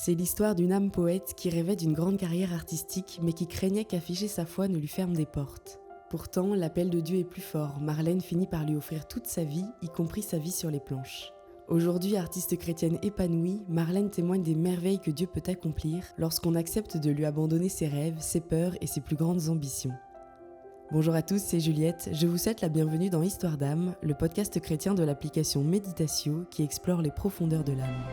C'est l'histoire d'une âme poète qui rêvait d'une grande carrière artistique, mais qui craignait qu'afficher sa foi ne lui ferme des portes. Pourtant, l'appel de Dieu est plus fort. Marlène finit par lui offrir toute sa vie, y compris sa vie sur les planches. Aujourd'hui, artiste chrétienne épanouie, Marlène témoigne des merveilles que Dieu peut accomplir lorsqu'on accepte de lui abandonner ses rêves, ses peurs et ses plus grandes ambitions. Bonjour à tous, c'est Juliette. Je vous souhaite la bienvenue dans Histoire d'âme, le podcast chrétien de l'application Méditatio qui explore les profondeurs de l'âme.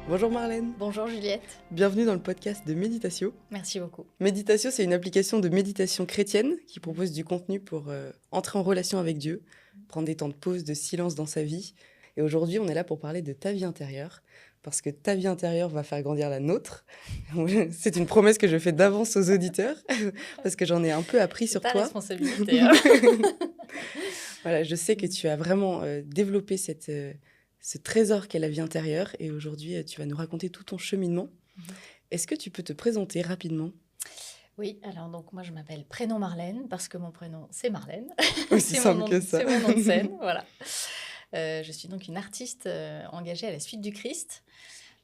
Bonjour Marlène. Bonjour Juliette. Bienvenue dans le podcast de Méditatio. Merci beaucoup. Méditatio, c'est une application de méditation chrétienne qui propose du contenu pour entrer en relation avec Dieu, prendre des temps de pause, de silence dans sa vie. Et aujourd'hui, on est là pour parler de ta vie intérieure, parce que ta vie intérieure va faire grandir la nôtre. C'est une promesse que je fais d'avance aux auditeurs, parce que j'en ai un peu appris sur ta toi. Responsabilité. Hein. Voilà, je sais que tu as vraiment développé ce trésor qu'est la vie intérieure, et aujourd'hui, tu vas nous raconter tout ton cheminement. Est-ce que tu peux te présenter rapidement ? Oui, alors donc moi je m'appelle prénom Marlène, parce que mon prénom c'est Marlène. Aussi simple que ça. C'est mon nom de scène, voilà. Je suis donc une artiste engagée à la suite du Christ.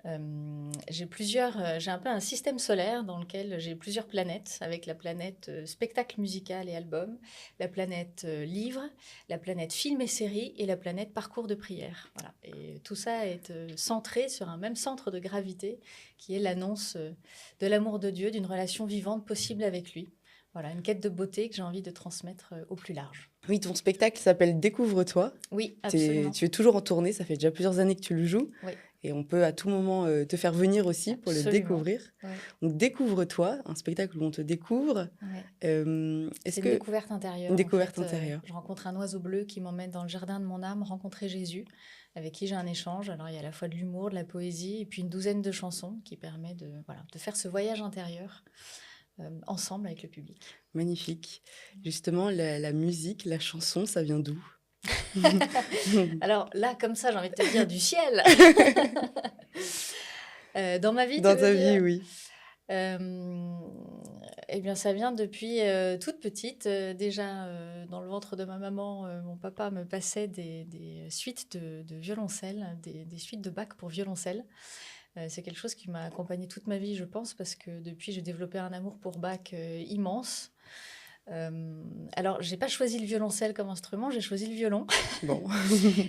J'ai un peu un système solaire dans lequel j'ai plusieurs planètes, avec la planète spectacle musical et album, la planète livre, la planète film et série et la planète parcours de prière. Voilà. Et tout ça est centré sur un même centre de gravité qui est l'annonce de l'amour de Dieu, d'une relation vivante possible avec lui. Voilà, une quête de beauté que j'ai envie de transmettre au plus large. Oui, ton spectacle s'appelle Découvre-toi. Oui, absolument. Tu es toujours en tournée, ça fait déjà plusieurs années que tu le joues. Oui. Et on peut à tout moment te faire venir aussi pour Absolument. le découvrir. Ouais. Donc Découvre-toi, un spectacle où on te découvre. Ouais. C'est une découverte intérieure. Une découverte intérieure. Je rencontre un oiseau bleu qui m'emmène dans le jardin de mon âme rencontrer Jésus, avec qui j'ai un échange. Alors il y a à la fois de l'humour, de la poésie, et puis une douzaine de chansons qui permet de faire ce voyage intérieur ensemble avec le public. Magnifique. Justement, la musique, la chanson, ça vient d'où ? Alors là, comme ça, j'ai envie de te dire du ciel. Dans ma vie, dans ta vie, oui. Eh bien, ça vient depuis toute petite. Déjà, dans le ventre de ma maman, mon papa me passait des suites de violoncelle, des suites de Bach pour violoncelle. C'est quelque chose qui m'a accompagnée toute ma vie, je pense, parce que depuis, j'ai développé un amour pour Bach immense. Alors, j'ai pas choisi le violoncelle comme instrument, j'ai choisi le violon. Bon.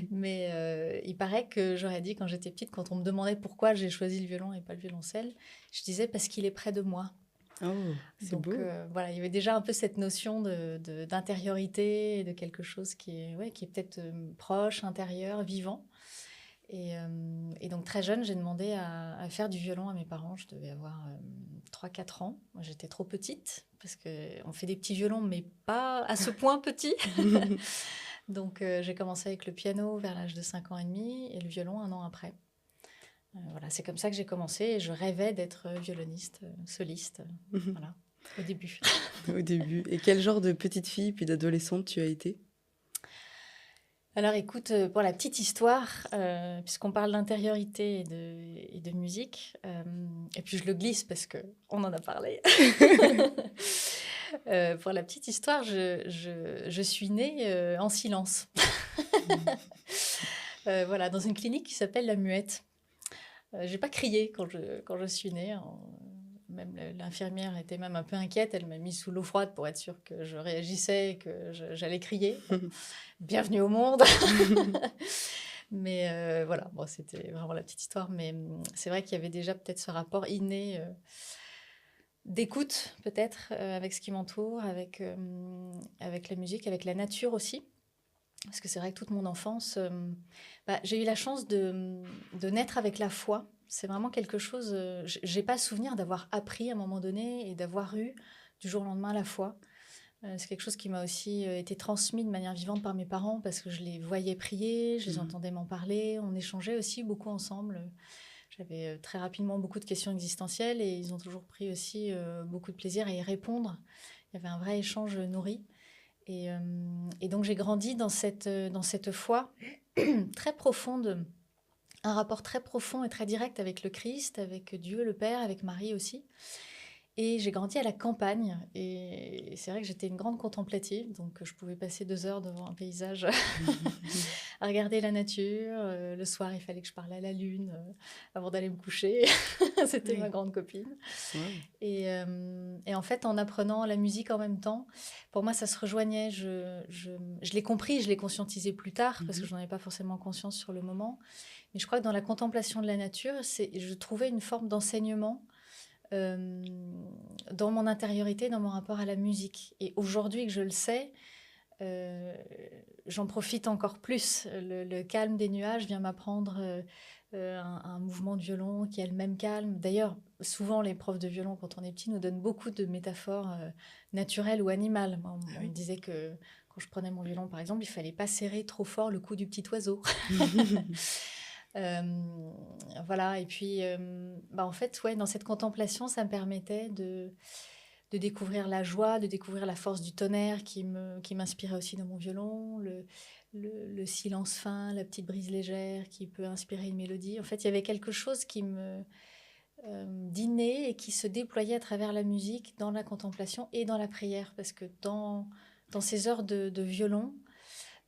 Mais il paraît que j'aurais dit quand j'étais petite, quand on me demandait pourquoi j'ai choisi le violon et pas le violoncelle, je disais parce qu'il est près de moi. Oh, c'est donc, beau. Voilà, il y avait déjà un peu cette notion d'intériorité et de quelque chose qui est peut-être proche, intérieur, vivant. Et donc, très jeune, j'ai demandé à faire du violon à mes parents. Je devais avoir 3-4 ans. Moi, j'étais trop petite, parce qu'on fait des petits violons, mais pas à ce point petits. Donc, j'ai commencé avec le piano vers l'âge de 5 ans et demi, et le violon 1 an après. Voilà, c'est comme ça que j'ai commencé, et je rêvais d'être violoniste, soliste, voilà, au début. Au début. Et quel genre de petite fille puis d'adolescente tu as été ? Alors écoute, pour la petite histoire, puisqu'on parle d'intériorité et de musique, et puis je le glisse parce qu'on en a parlé. Pour la petite histoire, je suis née en silence. Voilà, dans une clinique qui s'appelle La Muette. J'ai pas crié quand je suis née. Même l'infirmière était même un peu inquiète. Elle m'a mis sous l'eau froide pour être sûre que je réagissais et que j'allais crier. Bienvenue au monde. Mais voilà, bon, c'était vraiment la petite histoire. Mais c'est vrai qu'il y avait déjà peut-être ce rapport inné d'écoute, peut-être, avec ce qui m'entoure, avec la musique, avec la nature aussi. Parce que c'est vrai que toute mon enfance, j'ai eu la chance de naître avec la foi. C'est vraiment quelque chose... j'ai pas souvenir d'avoir appris à un moment donné et d'avoir eu du jour au lendemain la foi. C'est quelque chose qui m'a aussi été transmis de manière vivante par mes parents, parce que je les voyais prier, je les entendais m'en parler, on échangeait aussi beaucoup ensemble. J'avais très rapidement beaucoup de questions existentielles, et ils ont toujours pris aussi beaucoup de plaisir à y répondre. Il y avait un vrai échange nourri. Et donc j'ai grandi dans cette foi très profonde, un rapport très profond et très direct avec le Christ, avec Dieu, le Père, avec Marie aussi. Et j'ai grandi à la campagne. Et c'est vrai que j'étais une grande contemplative. Donc, je pouvais passer 2 heures devant un paysage à regarder la nature. Le soir, il fallait que je parle à la lune avant d'aller me coucher. C'était ma Oui. grande copine. Wow. Et en fait, en apprenant la musique en même temps, pour moi, ça se rejoignait. Je l'ai compris, je l'ai conscientisé plus tard, parce que je n'en avais pas forcément conscience sur le moment. Mais je crois que dans la contemplation de la nature, je trouvais une forme d'enseignement euh, dans mon intériorité, dans mon rapport à la musique. Et aujourd'hui que je le sais, euh, j'en profite encore plus. Le calme des nuages vient m'apprendre un mouvement de violon qui a le même calme. D'ailleurs, souvent, les profs de violon, quand on est petit, nous donnent beaucoup de métaphores naturelles ou animales. Moi, Ah on me oui. disait que quand je prenais mon violon, par exemple, il fallait pas serrer trop fort le cou du petit oiseau. Euh, voilà, et puis, en fait, ouais, dans cette contemplation, ça me permettait de découvrir la joie, de découvrir la force du tonnerre qui m'inspirait aussi dans mon violon, le silence fin, la petite brise légère qui peut inspirer une mélodie. En fait, il y avait quelque chose d'inné et qui se déployait à travers la musique dans la contemplation et dans la prière, parce que dans ces heures de violon,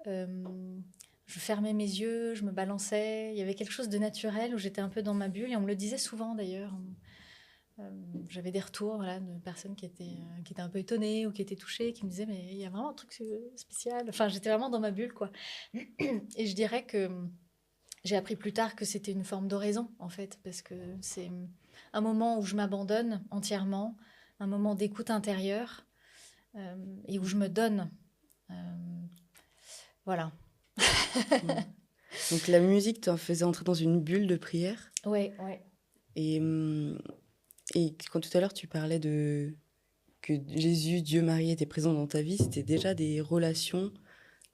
euh, je fermais mes yeux, je me balançais. Il y avait quelque chose de naturel où j'étais un peu dans ma bulle. Et on me le disait souvent d'ailleurs. J'avais des retours voilà, de personnes qui étaient un peu étonnées ou qui étaient touchées, qui me disaient mais il y a vraiment un truc spécial. Enfin, j'étais vraiment dans ma bulle, quoi. Et je dirais que j'ai appris plus tard que c'était une forme d'oraison, en fait, parce que c'est un moment où je m'abandonne entièrement, un moment d'écoute intérieure et où je me donne. Euh, voilà. Mm. Donc la musique t'en faisait entrer dans une bulle de prière. Ouais, ouais. Et, et quand tout à l'heure tu parlais de que Jésus, Dieu, Marie étaient présents dans ta vie, c'était déjà des relations,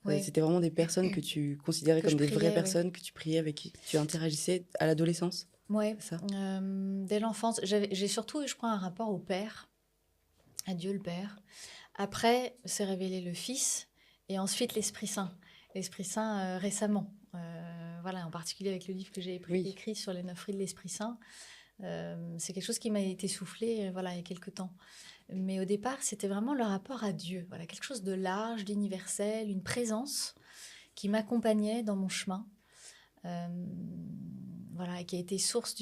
Ouais, c'était vraiment des personnes que tu considérais que je comme des vraies priais, ouais. personnes, que tu priais, avec qui tu interagissais à l'adolescence, Ouais, c'est ça? dès l'enfance, j'ai surtout, je crois, un rapport au Père, à Dieu le Père. Après, s'est révélé le Fils et ensuite l'Esprit Saint. L'Esprit Saint récemment. Voilà, en particulier avec le livre que j'ai Oui. écrit sur les 9 fruits de l'Esprit Saint. C'est quelque chose qui m'a été soufflé voilà, il y a quelques temps. Mais au départ, c'était vraiment le rapport à Dieu. Voilà, quelque chose de large, d'universel, une présence qui m'accompagnait dans mon chemin. Euh, voilà, et qui a été source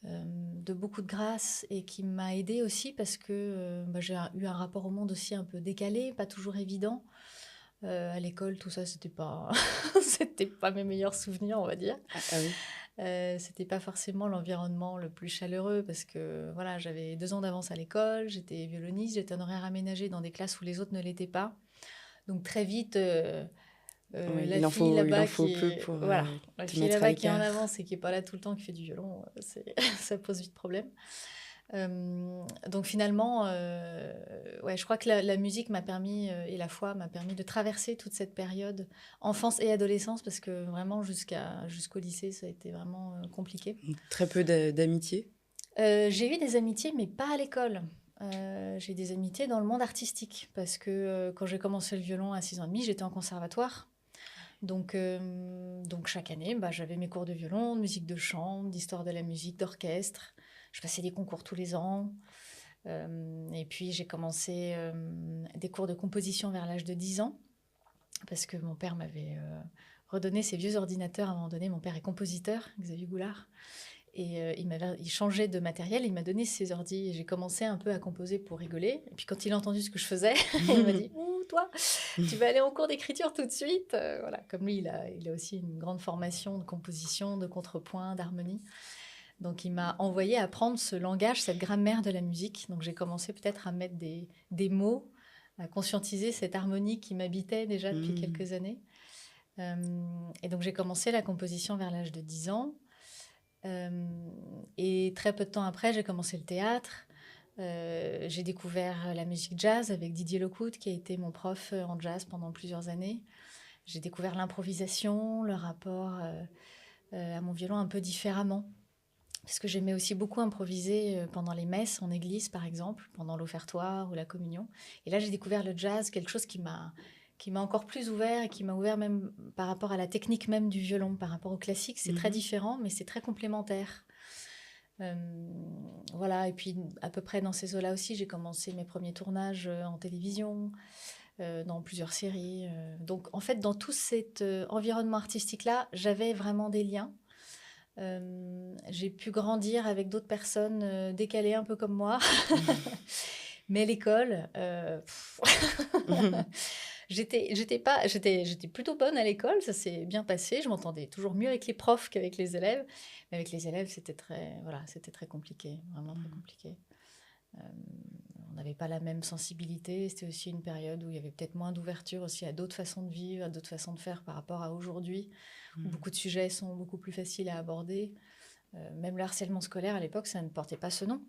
de beaucoup de grâce et qui m'a aidée aussi parce que j'ai eu un rapport au monde aussi un peu décalé, pas toujours évident. À l'école, tout ça, c'était pas, c'était pas mes meilleurs souvenirs, on va dire. Ah oui. C'était pas forcément l'environnement le plus chaleureux parce que voilà, j'avais 2 ans d'avance à l'école, j'étais violoniste, j'étais en horaire aménagé dans des classes où les autres ne l'étaient pas. Donc très vite, Oui, la il en fille faut, il en là-bas faut qui peu est pour voilà, la te fille mettre à là-bas qui est en l'écart. avance et qui est pas là tout le temps, qui fait du violon, ça pose vite problème. Donc finalement, ouais, je crois que la musique m'a permis et la foi m'a permis de traverser toute cette période enfance et adolescence parce que vraiment jusqu'au lycée, ça a été vraiment compliqué. Très peu d'amitié. J'ai eu des amitiés, mais pas à l'école. J'ai eu des amitiés dans le monde artistique parce que quand j'ai commencé le violon à 6 ans et demi, j'étais en conservatoire. Donc chaque année, j'avais mes cours de violon, de musique de chambre, d'histoire de la musique, d'orchestre. Je passais des concours tous les ans. Et puis j'ai commencé des cours de composition vers l'âge de 10 ans parce que mon père m'avait redonné ses vieux ordinateurs à un moment donné. Mon père est compositeur, Xavier Goulard. Et il changeait de matériel, il m'a donné ses ordi et j'ai commencé un peu à composer pour rigoler. Et puis quand il a entendu ce que je faisais, il m'a dit ouh, toi, tu vas aller en cours d'écriture tout de suite. Voilà, comme lui, il a aussi une grande formation de composition, de contrepoint, d'harmonie. Donc il m'a envoyé apprendre ce langage, cette grammaire de la musique. Donc j'ai commencé peut-être à mettre des mots, à conscientiser cette harmonie qui m'habitait déjà depuis Mm. quelques années. Et donc j'ai commencé la composition vers l'âge de 10 ans. Et très peu de temps après, j'ai commencé le théâtre. J'ai découvert la musique jazz avec Didier Lockwood, qui a été mon prof en jazz pendant plusieurs années. J'ai découvert l'improvisation, le rapport à mon violon un peu différemment. Parce que j'aimais aussi beaucoup improviser pendant les messes en église, par exemple, pendant l'offertoire ou la communion. Et là, j'ai découvert le jazz, quelque chose qui m'a encore plus ouvert et qui m'a ouvert même par rapport à la technique même du violon, par rapport au classique. C'est très Mhm. différent, mais c'est très complémentaire. Voilà, et puis à peu près dans ces eaux-là aussi, j'ai commencé mes premiers tournages en télévision, dans plusieurs séries. Donc en fait, dans tout cet environnement artistique-là, j'avais vraiment des liens. J'ai pu grandir avec d'autres personnes décalées un peu comme moi. Mais l'école, j'étais plutôt bonne à l'école, ça s'est bien passé. Je m'entendais toujours mieux avec les profs qu'avec les élèves. Mais avec les élèves, c'était très compliqué, vraiment très compliqué. Euh, on n'avait pas la même sensibilité. C'était aussi une période où il y avait peut-être moins d'ouverture aussi à d'autres façons de vivre, à d'autres façons de faire par rapport à aujourd'hui, où beaucoup de sujets sont beaucoup plus faciles à aborder. Même le harcèlement scolaire à l'époque, ça ne portait pas ce nom.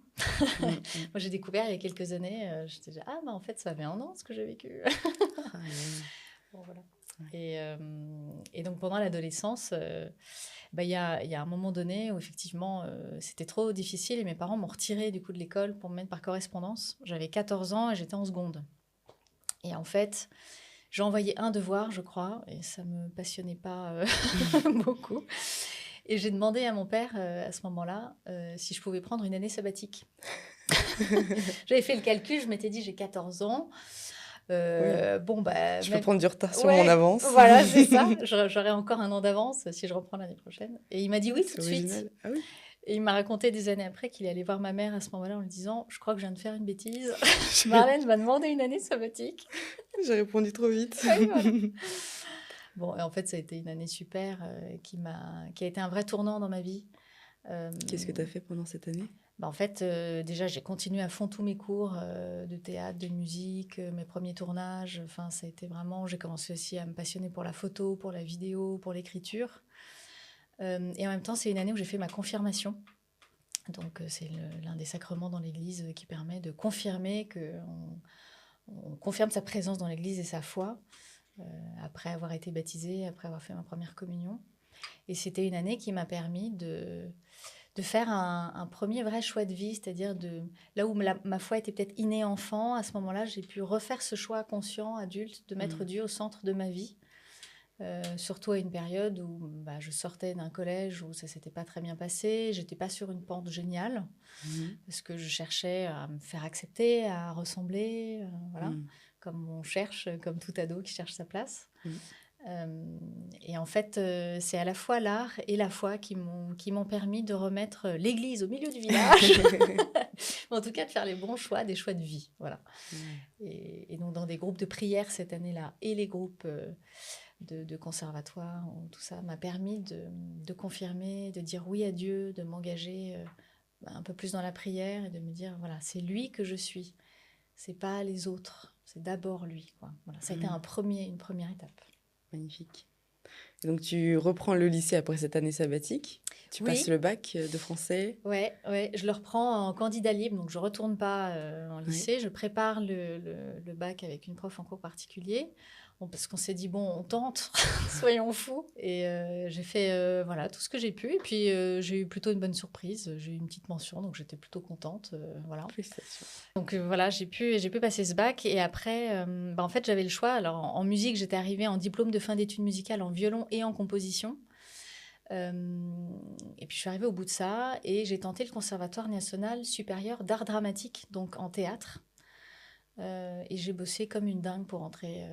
Moi, j'ai découvert il y a quelques années, j'étais déjà, en fait, ça fait 1 an ce que j'ai vécu. Bon, voilà. Et donc, pendant l'adolescence, il y a un moment donné où, effectivement, c'était trop difficile et mes parents m'ont retirée du coup de l'école pour me mettre par correspondance. J'avais 14 ans et j'étais en seconde. Et en fait, j'ai envoyé un devoir, je crois, et ça ne me passionnait pas beaucoup. Et j'ai demandé à mon père, à ce moment-là, si je pouvais prendre une année sabbatique. J'avais fait le calcul, je m'étais dit, j'ai 14 ans. Je peux prendre du retard sur Ouais, mon avance. voilà, c'est ça. J'aurais encore 1 an d'avance si je reprends l'année prochaine. Et il m'a dit oui tout de original. suite. Ah oui. Et il m'a raconté des années après qu'il allait voir ma mère à ce moment-là en lui disant, je crois que je viens de faire une bêtise. Marlène m'a demandé une année sabbatique. J'ai répondu trop vite. Oui, voilà. Bon, et en fait, ça a été une année super qui a été un vrai tournant dans ma vie. Qu'est-ce que tu as fait pendant cette année? En fait, déjà, j'ai continué à fond tous mes cours de théâtre, de musique, mes premiers tournages. Enfin, ça a été vraiment... J'ai commencé aussi à me passionner pour la photo, pour la vidéo, pour l'écriture. Et en même temps, c'est une année où j'ai fait ma confirmation. Donc, c'est l'un des sacrements dans l'Église qui permet de confirmer on confirme sa présence dans l'Église et sa foi après avoir été baptisée, après avoir fait ma première communion. Et c'était une année qui m'a permis de faire un premier vrai choix de vie, c'est-à-dire là où ma foi était peut-être innée enfant, à ce moment-là, j'ai pu refaire ce choix conscient, adulte, de mettre Dieu au centre de ma vie. Surtout à une période où je sortais d'un collège où ça s'était pas très bien passé, j'étais pas sur une pente géniale, parce que je cherchais à me faire accepter, à ressembler, voilà, comme on cherche, comme tout ado qui cherche sa place. Et en fait, c'est à la fois l'art et la foi qui m'ont permis de remettre l'église au milieu du village. En tout cas, de faire les bons choix, des choix de vie. Voilà. Et donc, dans des groupes de prière cette année-là et les groupes de conservatoire, tout ça m'a permis de confirmer, de dire oui à Dieu, de m'engager un peu plus dans la prière et de me dire, voilà, c'est lui que je suis. C'est pas les autres, c'est d'abord lui, quoi. Voilà, ça a été une première étape. Magnifique. Et donc, tu reprends le lycée après cette année sabbatique. Tu passes le bac de français. Ouais, je le reprends en candidat libre, donc je ne retourne pas en lycée. Je prépare le bac avec une prof en cours particulier, parce qu'on s'est dit, bon, on tente, soyons fous. Et j'ai fait voilà, tout ce que j'ai pu. Et puis, j'ai eu plutôt une bonne surprise. J'ai eu une petite mention, donc j'étais plutôt contente. Voilà. Félicitations. Donc voilà, j'ai pu passer ce bac. Et après, en fait, j'avais le choix. Alors, en musique, j'étais arrivée en diplôme de fin d'études musicales en violon et en composition. Et puis je suis arrivée au bout de ça et j'ai tenté le Conservatoire national supérieur d'art dramatique, donc en théâtre. Et j'ai bossé comme une dingue pour entrer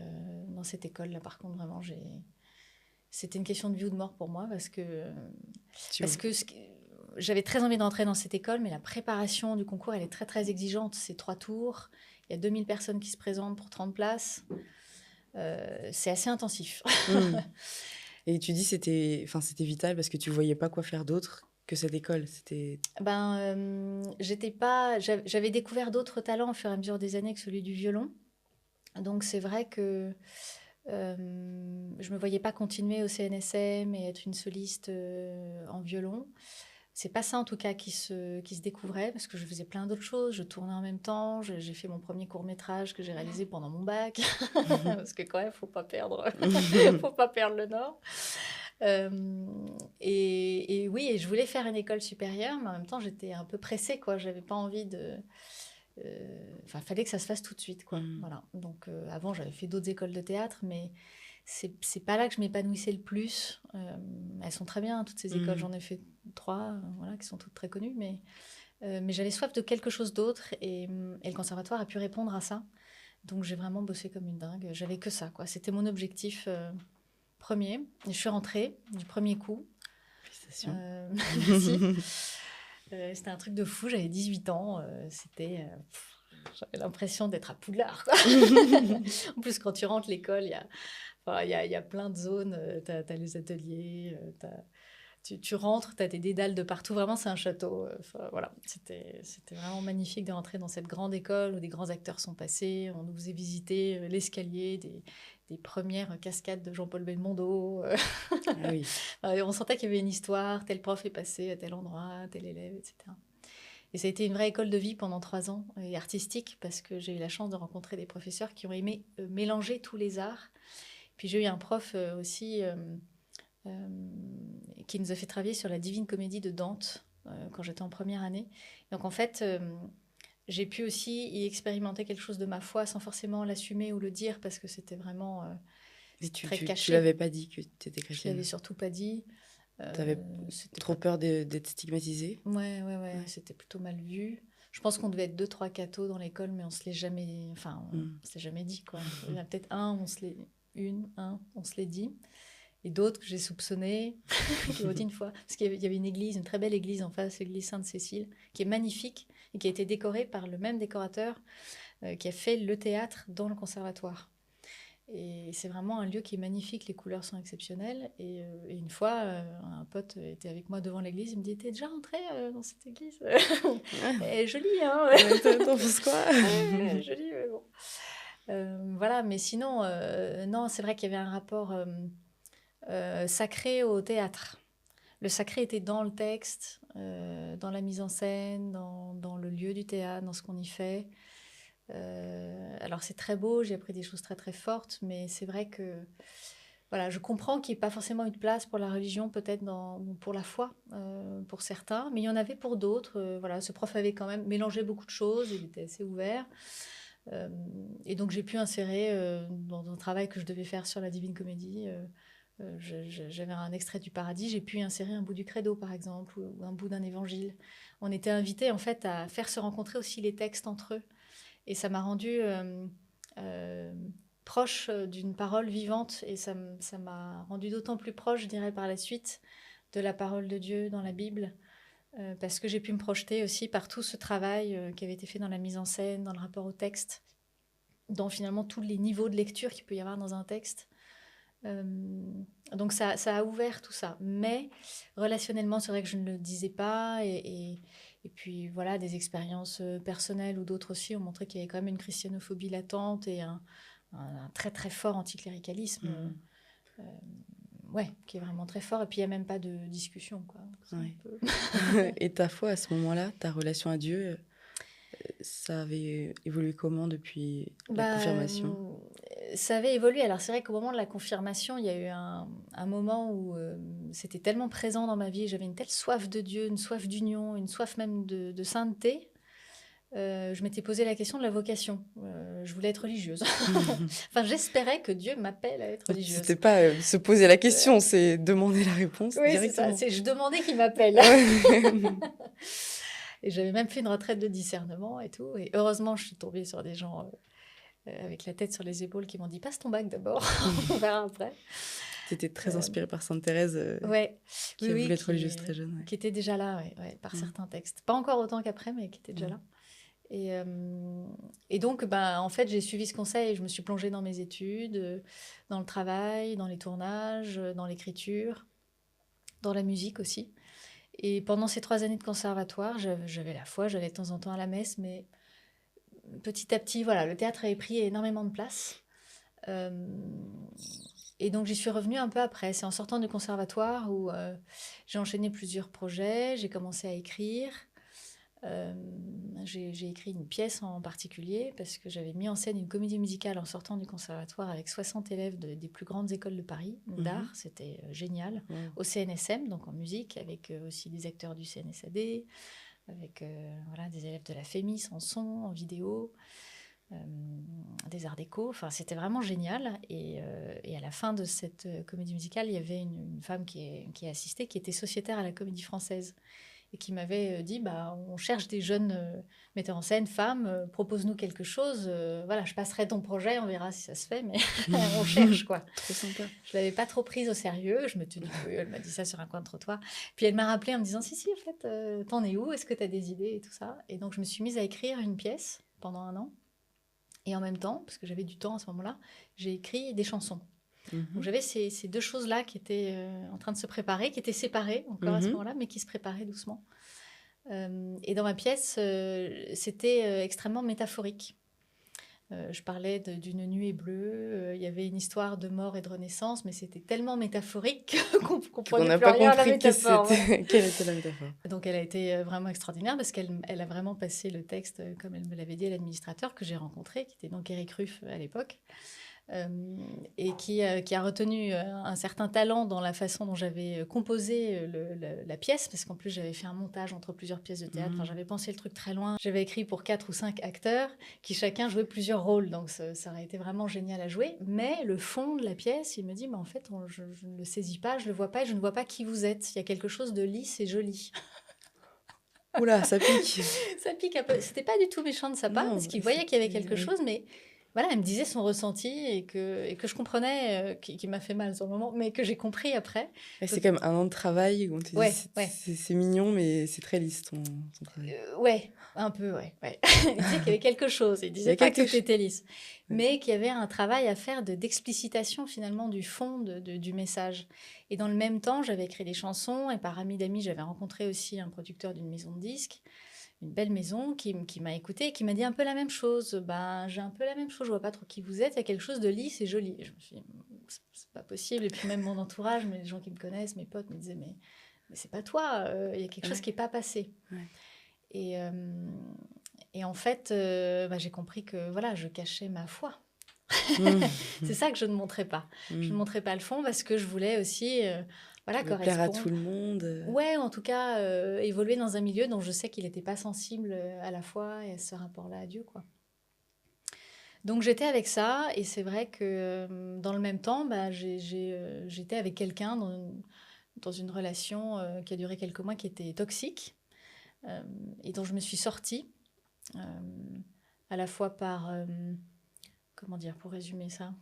dans cette école-là. Par contre, vraiment, c'était une question de vie ou de mort pour moi parce que j'avais très envie d'entrer dans cette école, mais la préparation du concours, elle est très, très exigeante. C'est 3 tours, il y a 2000 personnes qui se présentent pour 30 places. C'est assez intensif. Et tu dis c'était vital parce que tu voyais pas quoi faire d'autre que cette école. J'avais découvert d'autres talents au fur et à mesure des années que celui du violon. Donc c'est vrai que je me voyais pas continuer au CNSM et être une soliste en violon. C'est pas ça en tout cas qui se découvrait parce que je faisais plein d'autres choses. Je tournais en même temps. J'ai fait mon premier court-métrage que j'ai réalisé pendant mon bac parce que quand même faut pas perdre le nord. Et oui, et je voulais faire une école supérieure, mais en même temps j'étais un peu pressée, quoi. J'avais pas envie de. Fallait que ça se fasse tout de suite, quoi. Voilà. Donc avant j'avais fait d'autres écoles de théâtre, mais c'est pas là que je m'épanouissais le plus. Elles sont très bien, toutes ces écoles. J'en ai fait 3, voilà, qui sont toutes très connues. Mais j'avais soif de quelque chose d'autre. Et le conservatoire a pu répondre à ça. Donc, j'ai vraiment bossé comme une dingue. J'avais que ça, quoi. C'était mon objectif premier. Et je suis rentrée du premier coup. Félicitations. Merci. C'était un truc de fou. J'avais 18 ans. J'avais l'impression d'être à Poudlard, quoi. En plus, quand tu rentres l'école, il y a plein de zones. Tu as les ateliers. Tu rentres, tu as des dédales de partout. Vraiment, c'est un château. Voilà. C'était vraiment magnifique de rentrer dans cette grande école où des grands acteurs sont passés. On nous faisait visiter l'escalier des premières cascades de Jean-Paul Belmondo. Ah oui. On sentait qu'il y avait une histoire. Tel prof est passé à tel endroit, tel élève, etc. Et ça a été une vraie école de vie pendant 3 ans, et artistique, parce que j'ai eu la chance de rencontrer des professeurs qui ont aimé mélanger tous les arts. Puis j'ai eu un prof aussi qui nous a fait travailler sur la Divine Comédie de Dante quand j'étais en première année. Donc en fait, j'ai pu aussi y expérimenter quelque chose de ma foi sans forcément l'assumer ou le dire, parce que c'était vraiment très caché. Tu l'avais pas dit que tu étais Je chrétienne? l'avais surtout pas dit. Tu avais trop peur d'être stigmatisée? Ouais, c'était plutôt mal vu. Je pense qu'on devait être 2-3 cathos dans l'école, mais on se l'est jamais, enfin, on se l'est jamais dit, quoi. Il y en a peut-être un, on se l'est dit. Et d'autres que j'ai soupçonnés, qui m'ont dit une fois, parce qu'il y avait une église, une très belle église en face, l'église Sainte-Cécile, qui est magnifique et qui a été décorée par le même décorateur qui a fait le théâtre dans le conservatoire. Et c'est vraiment un lieu qui est magnifique, les couleurs sont exceptionnelles. Et une fois, un pote était avec moi devant l'église, il me dit: t'es déjà rentré dans cette église? Jolie, hein? T'en penses quoi? Jolie, mais bon. Voilà, mais sinon, non, c'est vrai qu'il y avait un rapport sacré au théâtre. Le sacré était dans le texte, dans la mise en scène, dans le lieu du théâtre, dans ce qu'on y fait. Alors c'est très beau, j'ai appris des choses très très fortes, mais c'est vrai que voilà, je comprends qu'il n'y ait pas forcément une place pour la religion, peut-être pour la foi, pour certains, mais il y en avait pour d'autres. Voilà, ce prof avait quand même mélangé beaucoup de choses, il était assez ouvert. Et donc j'ai pu insérer dans un travail que je devais faire sur la Divine Comédie. J'avais un extrait du Paradis, j'ai pu insérer un bout du Credo par exemple, ou un bout d'un évangile. On était invités en fait à faire se rencontrer aussi les textes entre eux. Et ça m'a rendue proche d'une parole vivante. Et ça m'a rendue d'autant plus proche, je dirais, par la suite, de la parole de Dieu dans la Bible. Parce que j'ai pu me projeter aussi par tout ce travail qui avait été fait dans la mise en scène, dans le rapport au texte, dans finalement tous les niveaux de lecture qu'il peut y avoir dans un texte. Donc ça a ouvert tout ça. Mais relationnellement, c'est vrai que je ne le disais pas. Et puis voilà, des expériences personnelles ou d'autres aussi ont montré qu'il y avait quand même une christianophobie latente et un très très fort anticléricalisme. Ouais, qui est vraiment très fort. Et puis il n'y a même pas de discussion, quoi. Ouais. Et ta foi à ce moment-là, ta relation à Dieu, ça avait évolué comment depuis la confirmation? Ça avait évolué. Alors c'est vrai qu'au moment de la confirmation, il y a eu un moment où c'était tellement présent dans ma vie, j'avais une telle soif de Dieu, une soif d'union, une soif même de sainteté. Je m'étais posé la question de la vocation. Je voulais être religieuse. Enfin, j'espérais que Dieu m'appelle à être religieuse. C'était pas se poser la question, c'est demander la réponse directement. C'est ça. Je demandais qu'il m'appelle. Et j'avais même fait une retraite de discernement et tout. Et heureusement, je suis tombée sur des gens avec la tête sur les épaules qui m'ont dit: passe ton bac d'abord, on verra après. Tu étais très inspirée par Sainte Thérèse, qui voulait être religieuse très jeune. Ouais. Qui était déjà là, par certains textes. Pas encore autant qu'après, mais qui était déjà là. Et donc, en fait, j'ai suivi ce conseil. Je me suis plongée dans mes études, dans le travail, dans les tournages, dans l'écriture, dans la musique aussi. Et pendant ces 3 années de conservatoire, j'avais la foi, j'allais de temps en temps à la messe, mais petit à petit, voilà, le théâtre avait pris énormément de place. Et donc, j'y suis revenue un peu après. C'est en sortant du conservatoire où j'ai enchaîné plusieurs projets, j'ai commencé à écrire. J'ai écrit une pièce en particulier parce que j'avais mis en scène une comédie musicale en sortant du conservatoire avec 60 élèves des plus grandes écoles de Paris d'art. C'était génial. Au CNSM, donc en musique, avec aussi des acteurs du CNSAD, avec des élèves de la FEMIS en son, en vidéo. des arts déco. Enfin, c'était vraiment génial. Et à la fin de cette comédie musicale, il y avait une femme qui assistait, qui était sociétaire à la Comédie Française et qui m'avait dit, on cherche des jeunes metteurs en scène, femmes, propose-nous quelque chose. Voilà, je passerai ton projet, on verra si ça se fait, mais on cherche, quoi. Trop sympa. Je ne l'avais pas trop prise au sérieux. Je me suis dit, oui, elle m'a dit ça sur un coin de trottoir. Puis elle m'a rappelé en me disant, si, en fait, t'en es où? Est-ce que tu as des idées et tout ça? Et donc, je me suis mise à écrire une pièce pendant 1 an. Et en même temps, parce que j'avais du temps à ce moment-là, j'ai écrit des chansons. Donc j'avais ces 2 choses-là qui étaient en train de se préparer, qui étaient séparées encore à ce moment-là, mais qui se préparaient doucement. Et dans ma pièce, c'était extrêmement métaphorique. Je parlais d'une nuée bleue, il y avait une histoire de mort et de renaissance, mais c'était tellement métaphorique qu'on ne comprenait plus rien à la métaphore. Quelle était la métaphore. Donc elle a été vraiment extraordinaire parce qu'elle a vraiment passé le texte, comme elle me l'avait dit, à l'administrateur que j'ai rencontré, qui était donc Éric Ruff à l'époque. Et qui a retenu un certain talent dans la façon dont j'avais composé la pièce, parce qu'en plus j'avais fait un montage entre plusieurs pièces de théâtre. Enfin, j'avais pensé le truc très loin. J'avais écrit pour 4 ou 5 acteurs qui chacun jouait plusieurs rôles, donc ça aurait été vraiment génial à jouer. Mais le fond de la pièce, il me dit, en fait, je ne le saisis pas, je ne le vois pas, et je ne vois pas qui vous êtes. Il y a quelque chose de lisse et joli. Oula, ça pique. Ça pique un peu. C'était pas du tout méchant de sa part, parce qu'il voyait qu'il y avait quelque chose, mais voilà, elle me disait son ressenti et que je comprenais, qui m'a fait mal sur le moment, mais que j'ai compris après. C'est quand même 1 an de travail où on te dit c'est mignon, mais c'est très lisse ton travail. Ouais, un peu, ouais. Il disait qu'il y avait quelque chose. Il disait pas que tout était lisse, mais qu'il y avait un travail à faire d'explicitation finalement du fond du message. Et dans le même temps, j'avais écrit des chansons et par ami d'amis, j'avais rencontré aussi un producteur d'une maison de disques. Une belle maison qui m'a écoutée et qui m'a dit un peu la même chose. J'ai un peu la même chose, je vois pas trop qui vous êtes, il y a quelque chose de lisse et joli. Et je me suis dit, c'est pas possible. Et puis même mon entourage, mais les gens qui me connaissent, mes potes me disaient, mais c'est pas toi, il y a quelque chose qui est pas passé. Et en fait, j'ai compris que voilà, je cachais ma foi. C'est ça que je ne montrais pas. Je ne montrais pas le fond parce que je voulais aussi... correspondre. Plaire à tout le monde. Ouais, en tout cas, évoluer dans un milieu dont je sais qu'il n'était pas sensible à la foi et à ce rapport-là à Dieu, quoi. Donc j'étais avec ça, et c'est vrai que dans le même temps, j'étais avec quelqu'un dans une relation qui a duré quelques mois, qui était toxique, et dont je me suis sortie, à la fois par... comment dire, pour résumer ça?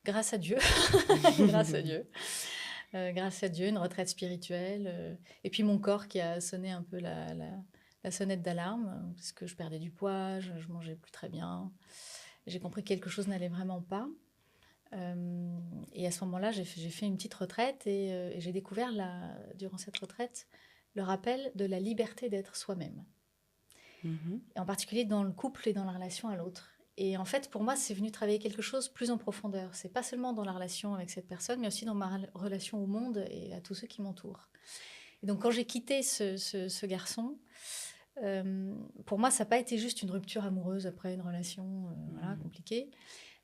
Grâce à Dieu. Grâce à Dieu. Grâce à Dieu, une retraite spirituelle. Et puis mon corps qui a sonné un peu la sonnette d'alarme, parce que je perdais du poids, je mangeais plus très bien. J'ai compris que quelque chose n'allait vraiment pas. Et à ce moment-là, j'ai fait une petite retraite et j'ai découvert, durant cette retraite, le rappel de la liberté d'être soi-même. Et en particulier dans le couple et dans la relation à l'autre. Et en fait, pour moi, c'est venu travailler quelque chose plus en profondeur. C'est pas seulement dans la relation avec cette personne, mais aussi dans ma relation au monde et à tous ceux qui m'entourent. Et donc, quand j'ai quitté ce garçon, pour moi, ça n'a pas été juste une rupture amoureuse après une relation compliquée.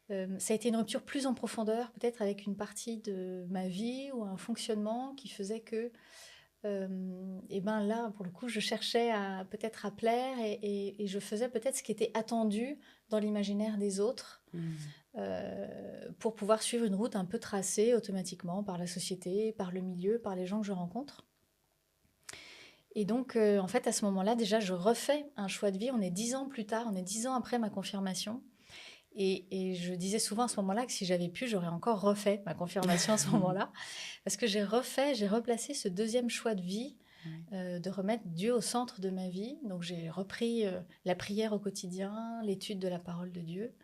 Ça a été une rupture plus en profondeur, peut-être avec une partie de ma vie ou un fonctionnement qui faisait que là, pour le coup, je cherchais peut-être à plaire et je faisais peut-être ce qui était attendu dans l'imaginaire des autres pour pouvoir suivre une route un peu tracée automatiquement par la société, par le milieu, par les gens que je rencontre. Et donc, en fait, à ce moment-là, déjà, je refais un choix de vie. On est 10 ans plus tard, on est 10 ans après ma confirmation. Et je disais souvent à ce moment-là que si j'avais pu, j'aurais encore refait ma confirmation à ce moment-là. Parce que j'ai replacé ce deuxième choix de vie, de remettre Dieu au centre de ma vie. Donc j'ai repris la prière au quotidien, l'étude de la parole de Dieu.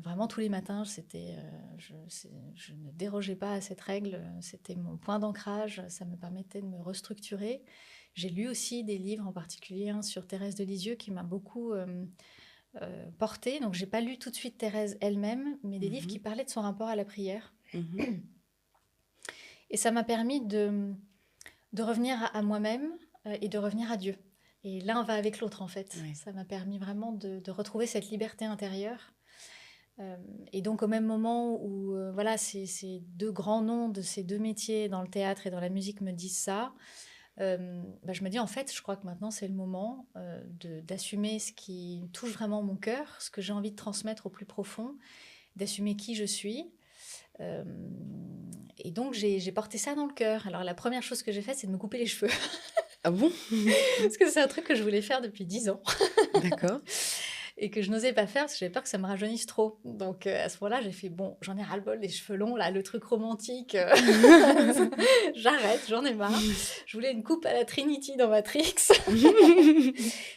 Vraiment tous les matins, je ne dérogeais pas à cette règle. C'était mon point d'ancrage, ça me permettait de me restructurer. J'ai lu aussi des livres, en particulier sur Thérèse de Lisieux, qui m'a beaucoup... portée. Donc, j'ai pas lu tout de suite Thérèse elle-même, mais des livres qui parlaient de son rapport à la prière. Et ça m'a permis de revenir à moi-même et de revenir à Dieu. Et l'un va avec l'autre, en fait. Ça m'a permis vraiment de retrouver cette liberté intérieure. Et donc, au même moment où ces 2 grands noms de ces 2 métiers, dans le théâtre et dans la musique, me disent ça, je me dis, en fait, je crois que maintenant, c'est le moment d'assumer ce qui touche vraiment mon cœur, ce que j'ai envie de transmettre au plus profond, d'assumer qui je suis. Et donc, j'ai porté ça dans le cœur. Alors, la première chose que j'ai faite, c'est de me couper les cheveux. Ah bon? Parce que c'est un truc que je voulais faire depuis 10 ans. D'accord. Et que je n'osais pas faire parce que j'avais peur que ça me rajeunisse trop. Donc, à ce moment-là, j'ai fait, bon, j'en ai ras-le-bol des cheveux longs, là, le truc romantique. J'arrête, j'en ai marre. Je voulais une coupe à la Trinity dans Matrix.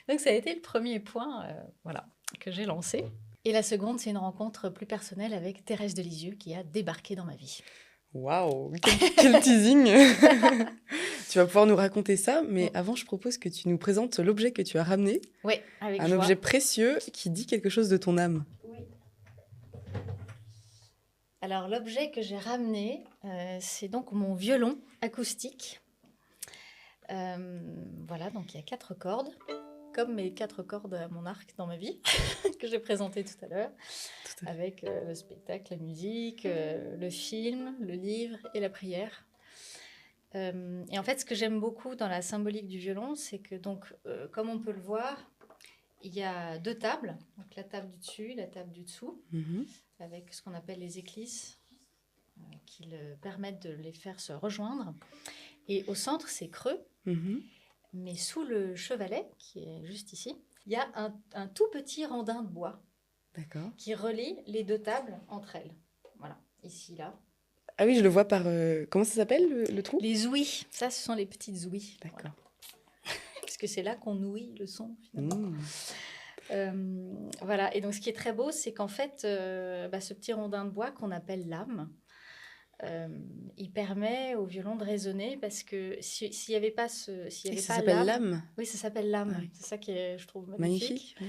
Donc, ça a été le premier point voilà, que j'ai lancé. Et la seconde, c'est une rencontre plus personnelle avec Thérèse de Lisieux qui a débarqué dans ma vie. Waouh, quel teasing! Tu vas pouvoir nous raconter ça, mais avant, je propose que tu nous présentes l'objet que tu as ramené. Oui, avec un joie. objet précieux qui dit quelque chose de ton âme. Oui. Alors, l'objet que j'ai ramené, c'est donc mon violon acoustique. Voilà, donc il y a 4 cordes, comme mes 4 cordes à mon arc dans ma vie, que j'ai présenté tout à l'heure, avec le spectacle, la musique, le film, le livre et la prière. Et en fait, ce que j'aime beaucoup dans la symbolique du violon, c'est que, donc, comme on peut le voir, il y a 2 tables, donc la table du dessus, la table du dessous, avec ce qu'on appelle les éclisses, qui permettent de les faire se rejoindre. Et au centre, c'est creux, mais sous le chevalet, qui est juste ici, il y a un tout petit rondin de bois qui relie les 2 tables entre elles. Voilà, ici, là. Ah oui, je le vois par... comment ça s'appelle, le trou? Les ouïes. Ça, ce sont les petites ouïes. D'accord. Voilà. Parce que c'est là qu'on ouïe le son, finalement. Voilà. Et donc, ce qui est très beau, c'est qu'en fait, ce petit rondin de bois qu'on appelle l'âme, il permet au violon de résonner parce que s'il n'y avait pas ça s'appelle l'âme? Oui, ça s'appelle l'âme. Ah oui. C'est ça qui est, je trouve, magnifique. Oui.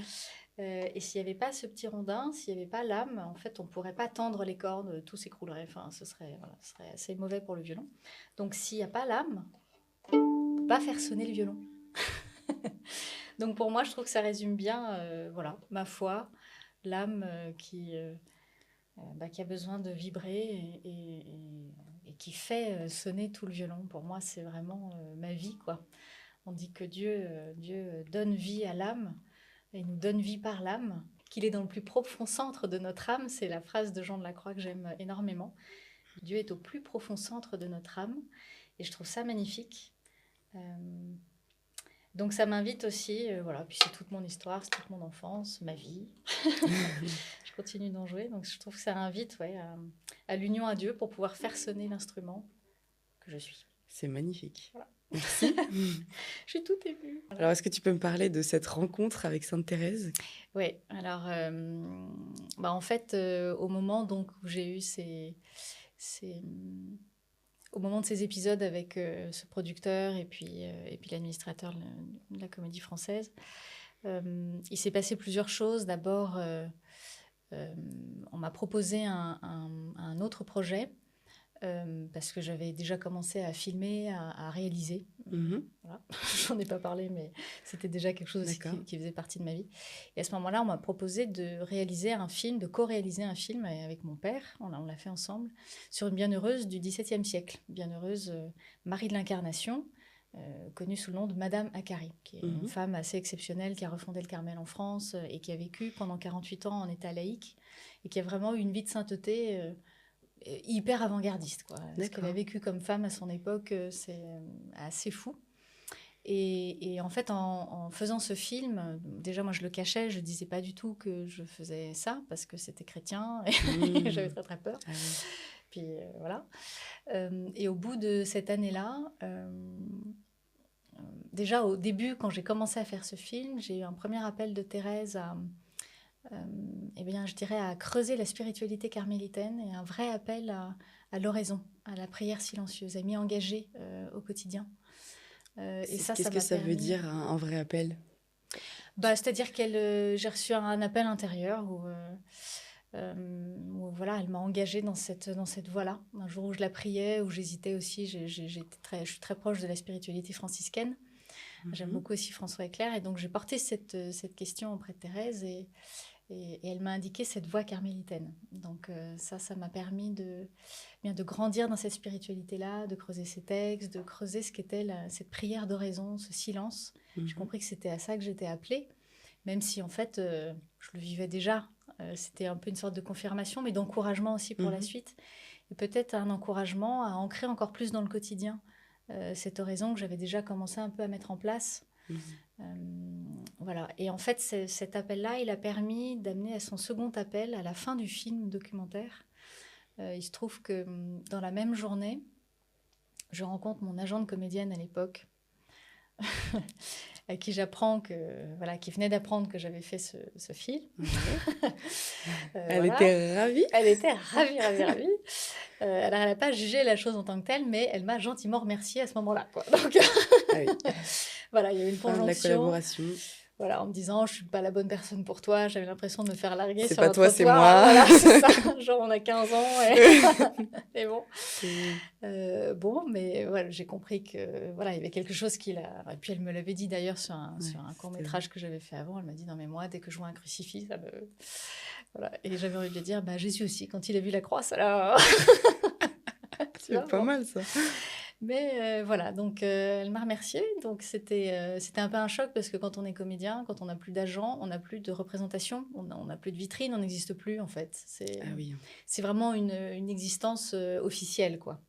Et s'il n'y avait pas ce petit rondin, s'il n'y avait pas l'âme, en fait, on ne pourrait pas tendre les cordes, tout s'écroulerait. Enfin, ce serait assez mauvais pour le violon. Donc, s'il n'y a pas l'âme, on ne peut pas faire sonner le violon. Donc, pour moi, je trouve que ça résume bien ma foi, l'âme qui a besoin de vibrer et qui fait sonner tout le violon. Pour moi, c'est vraiment ma vie, quoi. On dit que Dieu donne vie à l'âme et nous donne vie par l'âme, qu'il est dans le plus profond centre de notre âme. C'est la phrase de Jean de la Croix que j'aime énormément. Dieu est au plus profond centre de notre âme et je trouve ça magnifique. Donc ça m'invite aussi, puis c'est toute mon histoire, c'est toute mon enfance, ma vie. Je continue d'en jouer, donc je trouve que ça invite à l'union à Dieu pour pouvoir faire sonner l'instrument que je suis. C'est magnifique. Voilà. Merci. Je suis toute émue. Alors, est-ce que tu peux me parler de cette rencontre avec Sainte Thérèse? Oui, alors en fait, au moment donc, où j'ai eu au moment de ces épisodes avec ce producteur et puis l'administrateur de la Comédie Française, il s'est passé plusieurs choses. D'abord, on m'a proposé un autre projet parce que j'avais déjà commencé à filmer, à réaliser. Voilà. J'en ai pas parlé, mais c'était déjà quelque chose aussi qui faisait partie de ma vie. Et à ce moment-là, on m'a proposé de réaliser un film, de co-réaliser un film avec mon père. On l'a fait ensemble sur une bienheureuse du XVIIe siècle, bienheureuse Marie de l'Incarnation, connue sous le nom de Madame Acari, qui est une femme assez exceptionnelle qui a refondé le Carmel en France et qui a vécu pendant 48 ans en état laïque et qui a vraiment eu une vie de sainteté hyper avant-gardiste, quoi. Ce qu'elle a vécu comme femme à son époque, c'est assez fou. Et en fait, en faisant ce film, déjà moi je le cachais, je disais pas du tout que je faisais ça parce que c'était chrétien et j'avais très très peur. Puis voilà. Et au bout de cette année-là, déjà au début, quand j'ai commencé à faire ce film, j'ai eu un premier appel de Thérèse je dirais à creuser la spiritualité carmélitaine et un vrai appel à l'oraison, à la prière silencieuse, à m'y engager au quotidien. Qu'est-ce que ça veut dire, un vrai appel? C'est-à-dire j'ai reçu un appel intérieur où elle m'a engagée dans cette voie-là. Un jour où je la priais, où j'hésitais aussi, je suis très proche de la spiritualité franciscaine. J'aime beaucoup aussi François et Claire, et donc j'ai porté cette question auprès de Thérèse, et Et elle m'a indiqué cette voie carmélitaine. Donc ça m'a permis de grandir dans cette spiritualité-là, de creuser ces textes, de creuser ce qu'était cette prière d'oraison, ce silence. J'ai compris que c'était à ça que j'étais appelée, même si en fait, je le vivais déjà. C'était un peu une sorte de confirmation, mais d'encouragement aussi pour la suite. Et peut-être un encouragement à ancrer encore plus dans le quotidien cette oraison que j'avais déjà commencé un peu à mettre en place. Voilà. Et en fait, cet appel-là, il a permis d'amener à son second appel à la fin du film documentaire. Il se trouve que dans la même journée, je rencontre mon agent de comédienne à l'époque, à qui j'apprends qui venait d'apprendre que j'avais fait ce film. Elle était ravie. Elle était ravie. Elle n'a pas jugé la chose en tant que telle, mais elle m'a gentiment remerciée à ce moment-là, quoi. Donc, voilà, il y a eu une conjonction. La collaboration. Voilà, en me disant, je suis pas la bonne personne pour toi, j'avais l'impression de me faire larguer c'est sur un pas toi, trottoir. c'est moi. Voilà, c'est ça. Genre, on a 15 ans et bon. Bon, mais voilà, j'ai compris que voilà, il y avait quelque chose qui l'a. Et puis elle me l'avait dit d'ailleurs sur un court-métrage que j'avais fait avant. Elle m'a dit, non mais moi, dès que je vois un crucifix, ça me. Voilà. Et j'avais envie de lui dire, bah Jésus aussi, quand il a vu la croix, ça l'a. C'est pas mal ça. Mais voilà, donc elle m'a remerciée. Donc c'était un peu un choc parce que quand on est comédien, quand on n'a plus d'agent, on n'a plus de représentation, on n'a plus de vitrine, on n'existe plus en fait. C'est vraiment une existence officielle, quoi.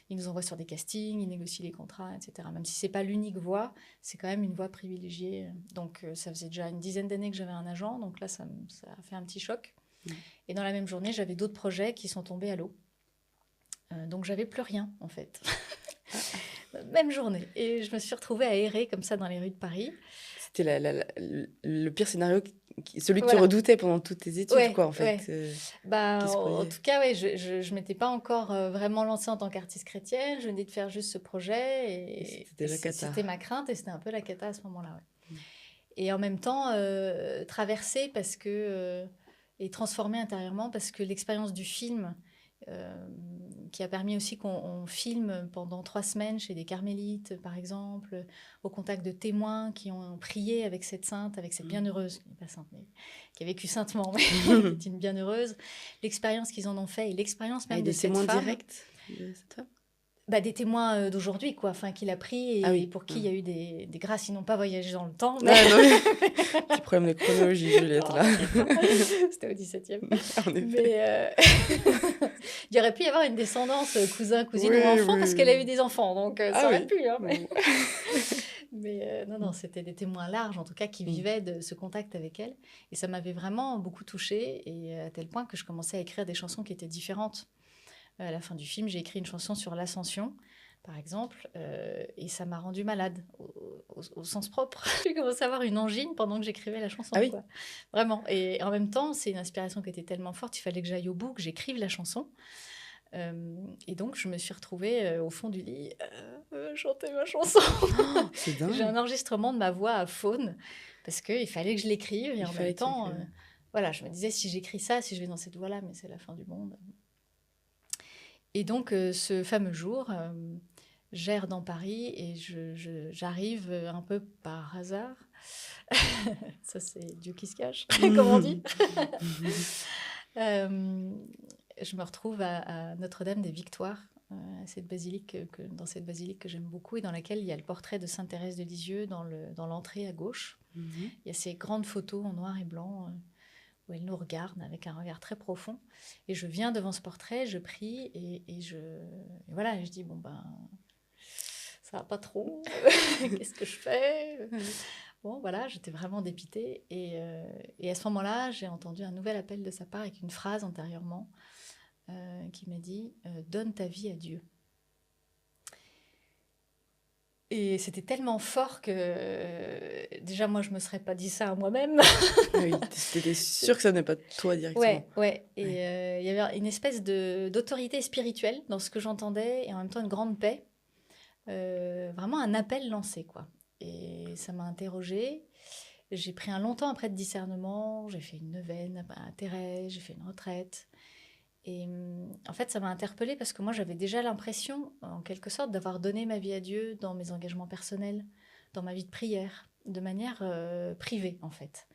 Ils nous envoient sur des castings, ils négocient les contrats, etc. Même si c'est pas l'unique voie, c'est quand même une voie privilégiée. Donc ça faisait déjà une dizaine d'années que j'avais un agent, donc là ça a fait un petit choc. Et dans la même journée, j'avais d'autres projets qui sont tombés à l'eau. Donc j'avais plus rien en fait. Même journée. Et je me suis retrouvée à errer comme ça dans les rues de Paris. C'était le pire scénario, celui que tu redoutais pendant toutes tes études, quoi, en fait. En tout cas, je ne m'étais pas encore vraiment lancée en tant qu'artiste chrétienne. Je venais de faire juste ce projet. Et c'était ma crainte et c'était un peu la cata à ce moment-là. Ouais. Et en même temps, traversée et transformée intérieurement parce que l'expérience du film... qui a permis aussi qu'on filme pendant 3 semaines chez des carmélites, par exemple, au contact de témoins qui ont prié avec cette sainte, avec cette bienheureuse, qui n'est pas sainte, mais qui a vécu saintement, mais qui est une bienheureuse. L'expérience qu'ils en ont fait et l'expérience même de cette femme. Des témoins directs de cette femme ? Des témoins d'aujourd'hui, quoi, qu'il a pris et pour qui il y a eu des grâces. Ils n'ont pas voyagé dans le temps. Mais... Petit problème de chronologie, Juliette, là. C'était au 17e. En effet. Mais il y aurait pu y avoir une descendance cousin, cousine ou enfant parce qu'elle a eu des enfants. Donc ça aurait pu. Hein, mais non, c'était des témoins larges, en tout cas, qui vivaient de ce contact avec elle. Et ça m'avait vraiment beaucoup touchée, et à tel point que je commençais à écrire des chansons qui étaient différentes. À la fin du film, j'ai écrit une chanson sur l'ascension, par exemple, et ça m'a rendue malade, au sens propre. J'ai commencé à avoir une angine pendant que j'écrivais la chanson. Quoi. Vraiment. Et en même temps, c'est une inspiration qui était tellement forte, il fallait que j'aille au bout, que j'écrive la chanson. Et donc, je me suis retrouvée au fond du lit, chanter ma chanson. C'est dingue. J'ai un enregistrement de ma voix à faune, parce qu'il fallait que je l'écrive, et en même temps, voilà, je me disais, si j'écris ça, si je vais dans cette voie-là, mais c'est la fin du monde. Et donc, ce fameux jour, j'erre dans Paris et j'arrive un peu par hasard. Ça, c'est Dieu qui se cache, comme on dit. Je me retrouve à Notre-Dame des Victoires, dans cette basilique que j'aime beaucoup et dans laquelle il y a le portrait de Sainte Thérèse de Lisieux dans l'entrée à gauche. Il y a ces grandes photos en noir et blanc où elle nous regarde avec un regard très profond. Et je viens devant ce portrait, je prie et voilà, et je dis, ça va pas trop, qu'est-ce que je fais ? Bon, voilà, j'étais vraiment dépitée. Et à ce moment-là, j'ai entendu un nouvel appel de sa part avec une phrase antérieurement qui m'a dit « Donne ta vie à Dieu ». Et c'était tellement fort que déjà, moi, je ne me serais pas dit ça à moi-même. Oui, tu étais sûre que ça n'est pas toi directement. Ouais. Et il y avait une espèce d'autorité spirituelle dans ce que j'entendais et en même temps une grande paix. Vraiment un appel lancé, quoi. Et ça m'a interrogée. J'ai pris un long temps après de discernement. J'ai fait une neuvaine à Thérèse, j'ai fait une retraite. Et en fait, ça m'a interpellée parce que moi, j'avais déjà l'impression, en quelque sorte, d'avoir donné ma vie à Dieu dans mes engagements personnels, dans ma vie de prière. de manière privée, en fait.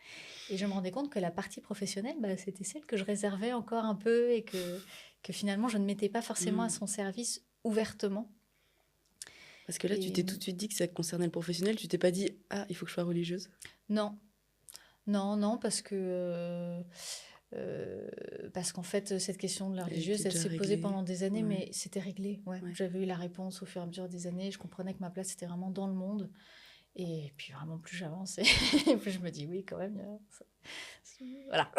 Et je me rendais compte que la partie professionnelle, c'était celle que je réservais encore un peu et que finalement, je ne mettais pas forcément à son service ouvertement. Parce que là, tu t'es tout de suite dit que ça concernait le professionnel. Tu t'es pas dit, ah, il faut que je sois religieuse? Non, non, parce qu'en fait, cette question de la religieuse, elle s'est posée pendant des années, mais c'était réglé. Ouais. J'avais eu la réponse au fur et à mesure des années. Je comprenais que ma place était vraiment dans le monde. Et puis vraiment, plus j'avance, et plus je me dis oui, quand même. Voilà.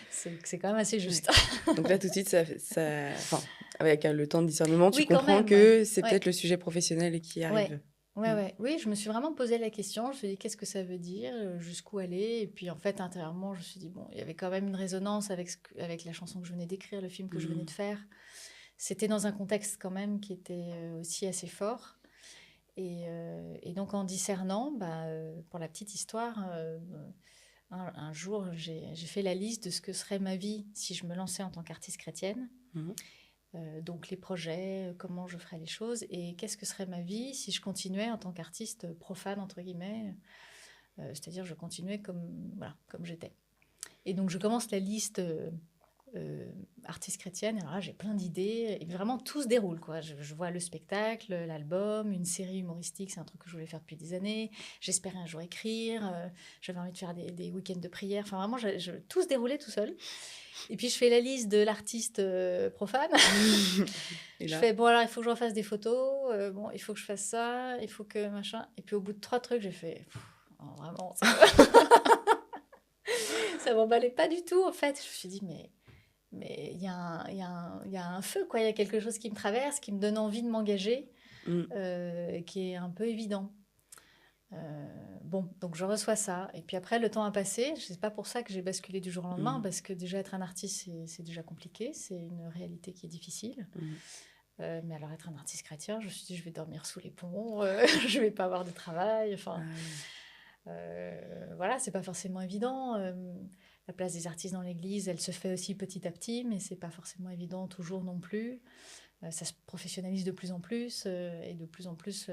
C'est quand même assez juste. Donc là, tout de suite, enfin, avec le temps de discernement, tu Oui, quand comprends même, que c'est peut-être le sujet professionnel qui arrive. Oui, je me suis vraiment posé la question. Je me suis dit, qu'est-ce que ça veut dire? Jusqu'où aller? Et puis, en fait, intérieurement, je me suis dit, bon, il y avait quand même une résonance avec la chanson que je venais d'écrire, le film que je venais de faire. C'était dans un contexte quand même qui était aussi assez fort. Et donc, en discernant, pour la petite histoire, un jour, j'ai fait la liste de ce que serait ma vie si je me lançais en tant qu'artiste chrétienne. Donc les projets, comment je ferais les choses, et qu'est-ce que serait ma vie si je continuais en tant qu'artiste profane, entre guillemets, c'est-à-dire je continuais comme j'étais. Et donc je commence la liste artiste chrétienne, et alors là j'ai plein d'idées, et vraiment tout se déroule, quoi. Je vois le spectacle, l'album, une série humoristique, c'est un truc que je voulais faire depuis des années, j'espérais un jour écrire, j'avais envie de faire des week-ends de prière, enfin vraiment tout se déroulait tout seul. Et puis je fais la liste de l'artiste profane. Je fais, bon alors il faut que je refasse des photos, bon il faut que je fasse ça, il faut que machin. Et puis au bout de 3 trucs, j'ai fait, vraiment, ça m'emballait pas du tout en fait. Je me suis dit, mais il y a un feu, quoi. Il y a quelque chose qui me traverse, qui me donne envie de m'engager, qui est un peu évident. Bon, donc je reçois ça. Et puis après, le temps a passé. C'est pas pour ça que j'ai basculé du jour au lendemain, parce que déjà être un artiste, c'est déjà compliqué. C'est une réalité qui est difficile. Mais alors être un artiste chrétien, je me suis dit, je vais dormir sous les ponts, je vais pas avoir de travail. Enfin, voilà, c'est pas forcément évident. La place des artistes dans l'église, elle se fait aussi petit à petit, mais c'est pas forcément évident toujours non plus. Ça se professionnalise de plus en plus, et de plus en plus...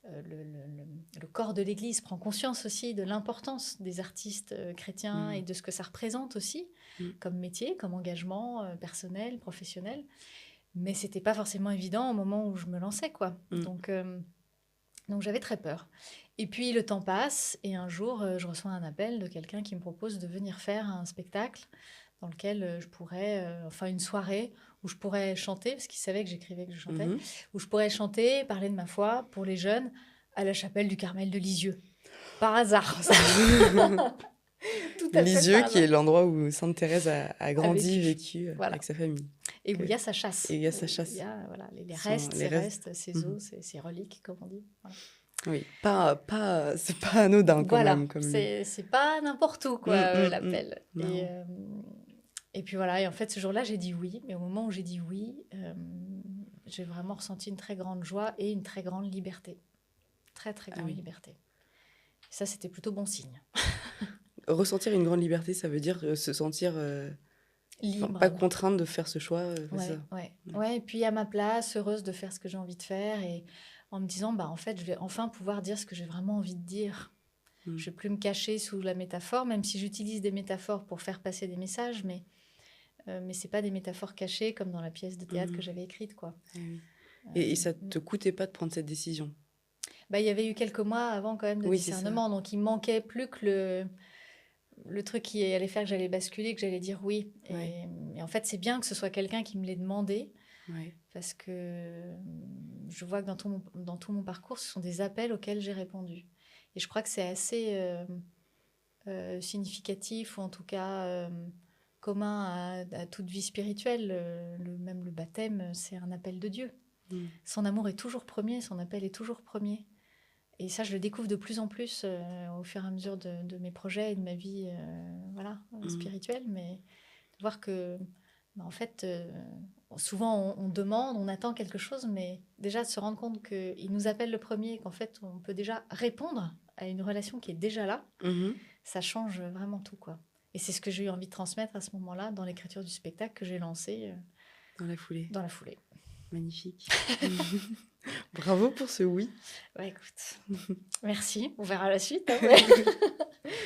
le corps de l'Église prend conscience aussi de l'importance des artistes chrétiens et de ce que ça représente aussi comme métier, comme engagement personnel, professionnel. Mais c'était pas forcément évident au moment où je me lançais, quoi. Donc j'avais très peur. Et puis le temps passe, et un jour, je reçois un appel de quelqu'un qui me propose de venir faire un spectacle dans lequel je pourrais, une soirée où je pourrais chanter, parce qu'il savait que j'écrivais, que je chantais, où je pourrais chanter, parler de ma foi pour les jeunes à la chapelle du Carmel de Lisieux. Par hasard. Tout à Lisieux, qui est l'endroit où Sainte Thérèse a grandi, vécu avec sa famille. Et où il y a sa chasse. Et il y a sa chasse. Il y a les restes, ses os, ses reliques, comme on dit. Voilà. Oui, c'est pas anodin quand même. Comme c'est pas n'importe où, quoi, l'appel. Et puis voilà, et en fait, ce jour-là, j'ai dit oui. Mais au moment où j'ai dit oui, j'ai vraiment ressenti une très grande joie et une très grande liberté. Très, très grande liberté. Et ça, c'était plutôt bon signe. Ressentir une grande liberté, ça veut dire se sentir libre. Pas contrainte de faire ce choix. Ouais, et puis à ma place, heureuse de faire ce que j'ai envie de faire, et en me disant, en fait, je vais enfin pouvoir dire ce que j'ai vraiment envie de dire. Je ne vais plus me cacher sous la métaphore, même si j'utilise des métaphores pour faire passer des messages, mais ce n'est pas des métaphores cachées comme dans la pièce de théâtre que j'avais écrite, quoi. Et ça ne te coûtait pas de prendre cette décision? Il y avait eu quelques mois avant quand même de discernement, donc il manquait plus que le truc qui allait faire que j'allais basculer, que j'allais dire oui. Et en fait, c'est bien que ce soit quelqu'un qui me l'ait demandé, parce que je vois que dans tout mon parcours, ce sont des appels auxquels j'ai répondu. Et je crois que c'est assez significatif, ou en tout cas commun à toute vie spirituelle. Même le baptême, c'est un appel de Dieu. Son amour est toujours premier, son appel est toujours premier. Et ça, je le découvre de plus en plus au fur et à mesure de mes projets et de ma vie spirituelle. Mais de voir que, en fait, souvent on demande, on attend quelque chose, mais déjà de se rendre compte qu'il nous appelle le premier, qu'en fait, on peut déjà répondre à une relation qui est déjà là, ça change vraiment tout, quoi. Et c'est ce que j'ai eu envie de transmettre à ce moment-là dans l'écriture du spectacle que j'ai lancé dans la foulée. Magnifique. Bravo pour ce oui. Ouais, écoute, merci. On verra la suite. Hein,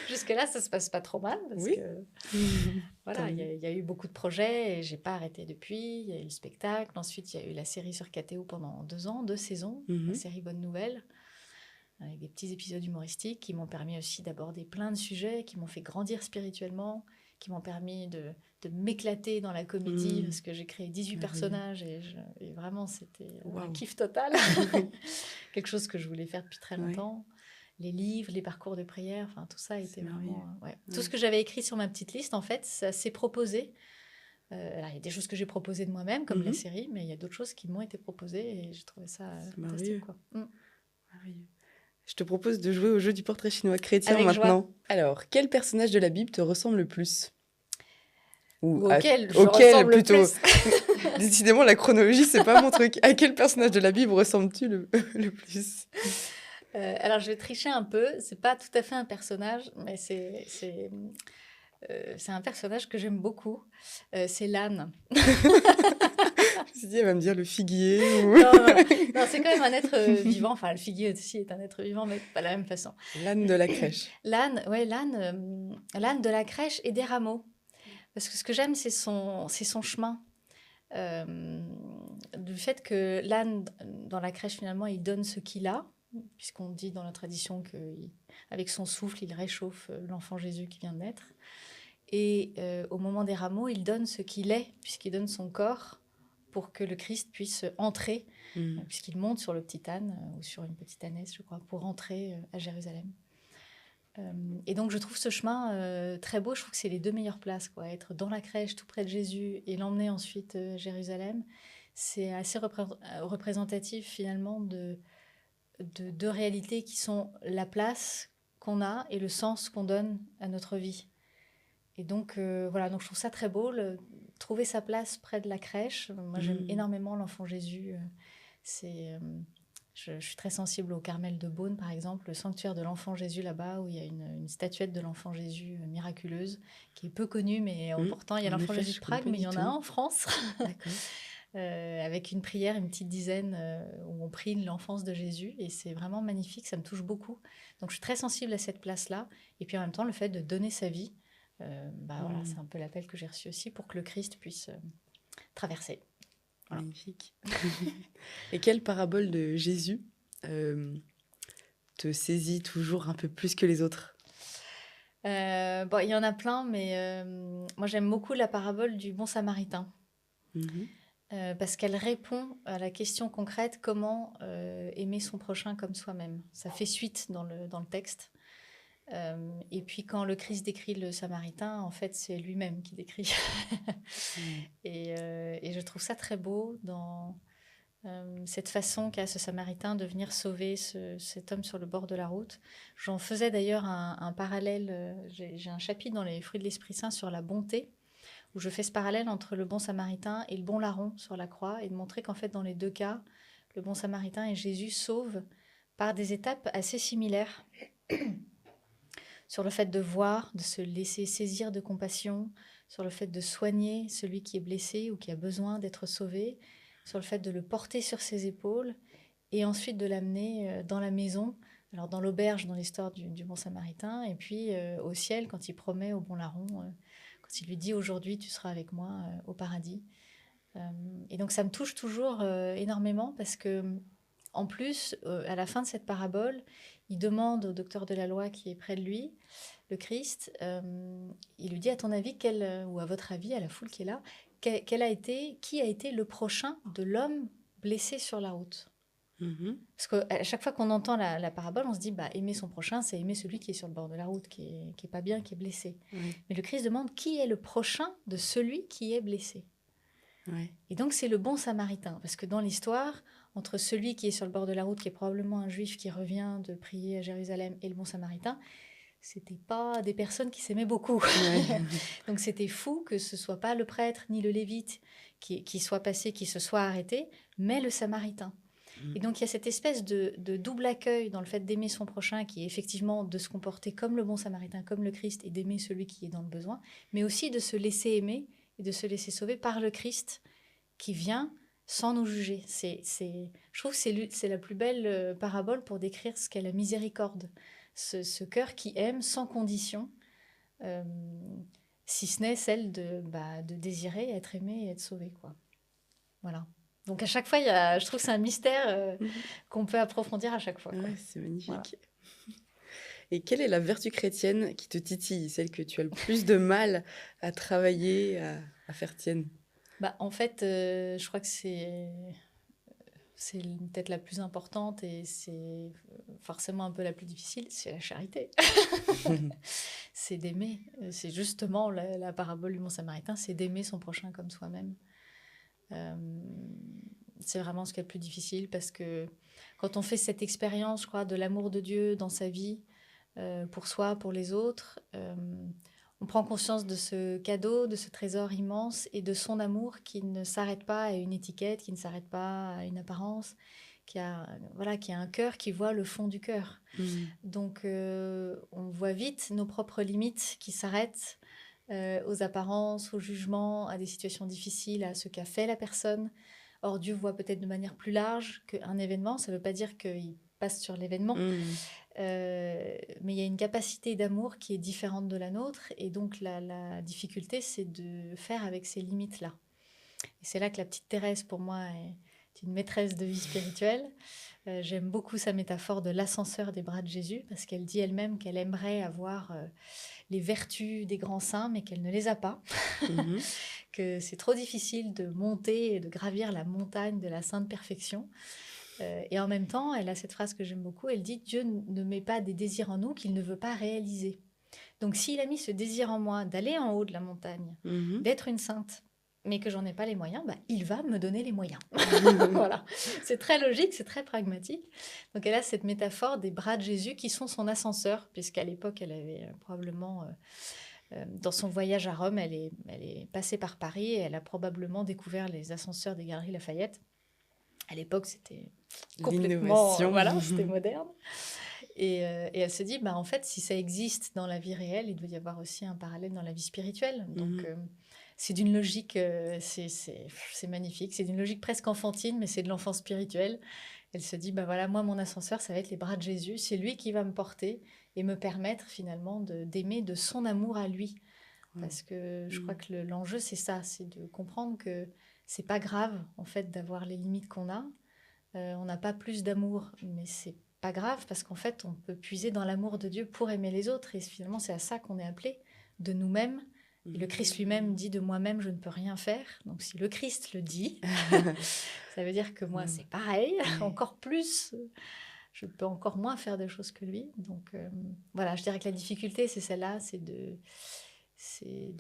jusque-là, ça se passe pas trop mal parce que voilà, il y a eu beaucoup de projets et j'ai pas arrêté depuis. Il y a eu le spectacle. Ensuite, il y a eu la série sur KTO pendant 2 ans, 2 saisons, la série Bonne Nouvelle, avec des petits épisodes humoristiques qui m'ont permis aussi d'aborder plein de sujets, qui m'ont fait grandir spirituellement, qui m'ont permis de m'éclater dans la comédie parce que j'ai créé 18 personnages et vraiment c'était un kiff total. Quelque chose que je voulais faire depuis très longtemps. Les livres, les parcours de prière, enfin tout ça était vraiment... Tout ce que j'avais écrit sur ma petite liste, en fait, ça s'est proposé. Alors, il y a des choses que j'ai proposées de moi-même, comme la série, mais il y a d'autres choses qui m'ont été proposées et j'ai trouvé ça fantastique. Merveilleux. Je te propose de jouer au jeu du portrait chinois chrétien avec maintenant. Joie. Alors, quel personnage de la Bible te ressemble le plus ? Ou auquel je ressemble plutôt. le plus. Décidément, la chronologie, c'est pas mon truc. À quel personnage de la Bible ressembles-tu le plus ? Alors, je vais tricher un peu. C'est pas tout à fait un personnage, mais c'est un personnage que j'aime beaucoup. C'est l'âne. Je me suis dit, elle va me dire le figuier. Non, c'est quand même un être vivant. Enfin, le figuier aussi est un être vivant, mais pas de la même façon. L'âne de la crèche. L'âne de la crèche et des rameaux. Parce que ce que j'aime, c'est son chemin. Du fait que l'âne, dans la crèche, finalement, il donne ce qu'il a, puisqu'on dit dans la tradition qu'avec son souffle, il réchauffe l'enfant Jésus qui vient de naître. Et au moment des rameaux, il donne ce qu'il est, puisqu'il donne son corps pour que le Christ puisse entrer, puisqu'il monte sur le petit âne, ou sur une petite ânesse, je crois, pour entrer à Jérusalem. Et donc, je trouve ce chemin très beau. Je trouve que c'est les 2 meilleures places, quoi. Être dans la crèche, tout près de Jésus, et l'emmener ensuite à Jérusalem. C'est assez représentatif, finalement, de 2 réalités qui sont la place qu'on a et le sens qu'on donne à notre vie. Et donc, voilà, donc je trouve ça très beau, trouver sa place près de la crèche. Moi, j'aime énormément l'enfant Jésus. Je suis très sensible au Carmel de Beaune, par exemple, le sanctuaire de l'enfant Jésus là-bas, où il y a une statuette de l'enfant Jésus miraculeuse, qui est peu connue, mais pourtant, il y a l'enfant Jésus de Prague, mais il y en a un en France. Avec une prière, une petite dizaine, où on prie l'enfance de Jésus. Et c'est vraiment magnifique, ça me touche beaucoup. Donc, je suis très sensible à cette place-là. Et puis, en même temps, le fait de donner sa vie, voilà, c'est un peu l'appel que j'ai reçu aussi pour que le Christ puisse traverser. Voilà. Magnifique. Et quelle parabole de Jésus te saisit toujours un peu plus que les autres ? Il y en a plein, mais moi j'aime beaucoup la parabole du bon samaritain. Parce qu'elle répond à la question concrète comment aimer son prochain comme soi-même. Ça fait suite dans le texte. Et puis quand le Christ décrit le Samaritain, en fait, c'est lui-même qui décrit. Et je trouve ça très beau dans cette façon qu'a ce Samaritain de venir sauver cet homme sur le bord de la route. J'en faisais d'ailleurs un parallèle. J'ai un chapitre dans les fruits de l'Esprit Saint sur la bonté, où je fais ce parallèle entre le bon Samaritain et le bon larron sur la croix, et de montrer qu'en fait, dans les 2 cas, le bon Samaritain et Jésus sauvent par des étapes assez similaires. Sur le fait de voir, de se laisser saisir de compassion, sur le fait de soigner celui qui est blessé ou qui a besoin d'être sauvé, sur le fait de le porter sur ses épaules et ensuite de l'amener dans la maison, alors dans l'auberge, dans l'histoire du bon Samaritain, et puis au ciel quand il promet au bon larron, quand il lui dit « Aujourd'hui, tu seras avec moi au paradis ». Et donc ça me touche toujours énormément parce que, en plus, à la fin de cette parabole, il demande au docteur de la loi qui est près de lui, le Christ, il lui dit, à ton avis, ou à votre avis, à la foule qui est là, qui a été le prochain de l'homme blessé sur la route ? Parce qu'à chaque fois qu'on entend la parabole, on se dit, aimer son prochain, c'est aimer celui qui est sur le bord de la route, qui est pas bien, qui est blessé. Mais le Christ demande, qui est le prochain de celui qui est blessé ? Et donc, c'est le bon Samaritain. Parce que dans l'histoire, entre celui qui est sur le bord de la route, qui est probablement un juif qui revient de prier à Jérusalem, et le bon Samaritain, c'était pas des personnes qui s'aimaient beaucoup. Donc, c'était fou que ce soit pas le prêtre ni le lévite qui soit passé, qui se soit arrêté, mais le Samaritain. Et donc, il y a cette espèce de double accueil dans le fait d'aimer son prochain, qui est effectivement de se comporter comme le bon Samaritain, comme le Christ, et d'aimer celui qui est dans le besoin, mais aussi de se laisser aimer et de se laisser sauver par le Christ qui vient sans nous juger. Je trouve que c'est la plus belle parabole pour décrire ce qu'est la miséricorde. Ce cœur qui aime sans condition, euh, si ce n'est celle de désirer être aimé et être sauvé, quoi. Voilà. Donc à chaque fois, je trouve que c'est un mystère qu'on peut approfondir à chaque fois, quoi. Ouais, c'est magnifique. Voilà. Et quelle est la vertu chrétienne qui te titille, celle que tu as le plus de mal à travailler, à faire tienne? En fait, je crois que c'est peut-être la plus importante et c'est forcément un peu la plus difficile, c'est la charité. C'est d'aimer. C'est justement la parabole du Bon Samaritain, c'est d'aimer son prochain comme soi-même. C'est vraiment ce qui est le plus difficile parce que quand on fait cette expérience, je crois, de l'amour de Dieu dans sa vie, pour soi, pour les autres, on prend conscience de ce cadeau, de ce trésor immense et de son amour qui ne s'arrête pas à une étiquette, qui ne s'arrête pas à une apparence, qui a un cœur qui voit le fond du cœur. Donc, on voit vite nos propres limites qui s'arrêtent aux apparences, aux jugements, à des situations difficiles, à ce qu'a fait la personne. Or, Dieu voit peut-être de manière plus large qu'un événement. Ça ne veut pas dire qu'il passe sur l'événement. Mais il y a une capacité d'amour qui est différente de la nôtre. Et donc, la difficulté, c'est de faire avec ces limites-là. Et c'est là que la petite Thérèse, pour moi, est une maîtresse de vie spirituelle. J'aime beaucoup sa métaphore de l'ascenseur des bras de Jésus, parce qu'elle dit elle-même qu'elle aimerait avoir les vertus des grands saints, mais qu'elle ne les a pas. Que c'est trop difficile de monter et de gravir la montagne de la sainte perfection. Et en même temps, elle a cette phrase que j'aime beaucoup, elle dit « Dieu ne met pas des désirs en nous qu'il ne veut pas réaliser ». Donc s'il a mis ce désir en moi d'aller en haut de la montagne, d'être une sainte, mais que j'en ai pas les moyens, il va me donner les moyens. Voilà. C'est très logique, c'est très pragmatique. Donc elle a cette métaphore des bras de Jésus qui sont son ascenseur, puisqu'à l'époque, elle avait probablement... dans son voyage à Rome, elle est passée par Paris et elle a probablement découvert les ascenseurs des Galeries Lafayette. À l'époque, c'était complètement... Voilà, c'était moderne. Et elle se dit, en fait, si ça existe dans la vie réelle, il doit y avoir aussi un parallèle dans la vie spirituelle. Donc, c'est d'une logique... c'est magnifique. C'est d'une logique presque enfantine, mais c'est de l'enfance spirituelle. Elle se dit, voilà, moi, mon ascenseur, ça va être les bras de Jésus. C'est lui qui va me porter et me permettre, finalement, d'aimer de son amour à lui. Parce que je crois que l'enjeu, c'est ça. C'est de comprendre que c'est pas grave, en fait, d'avoir les limites qu'on a. On n'a pas plus d'amour, mais c'est pas grave parce qu'en fait, on peut puiser dans l'amour de Dieu pour aimer les autres. Et finalement, c'est à ça qu'on est appelé, de nous-mêmes. Et le Christ lui-même dit de moi-même, je ne peux rien faire. Donc, si le Christ le dit, ça veut dire que moi, c'est pareil, encore plus. Je peux encore moins faire de choses que lui. Donc, voilà, je dirais que la difficulté, c'est celle-là, c'est de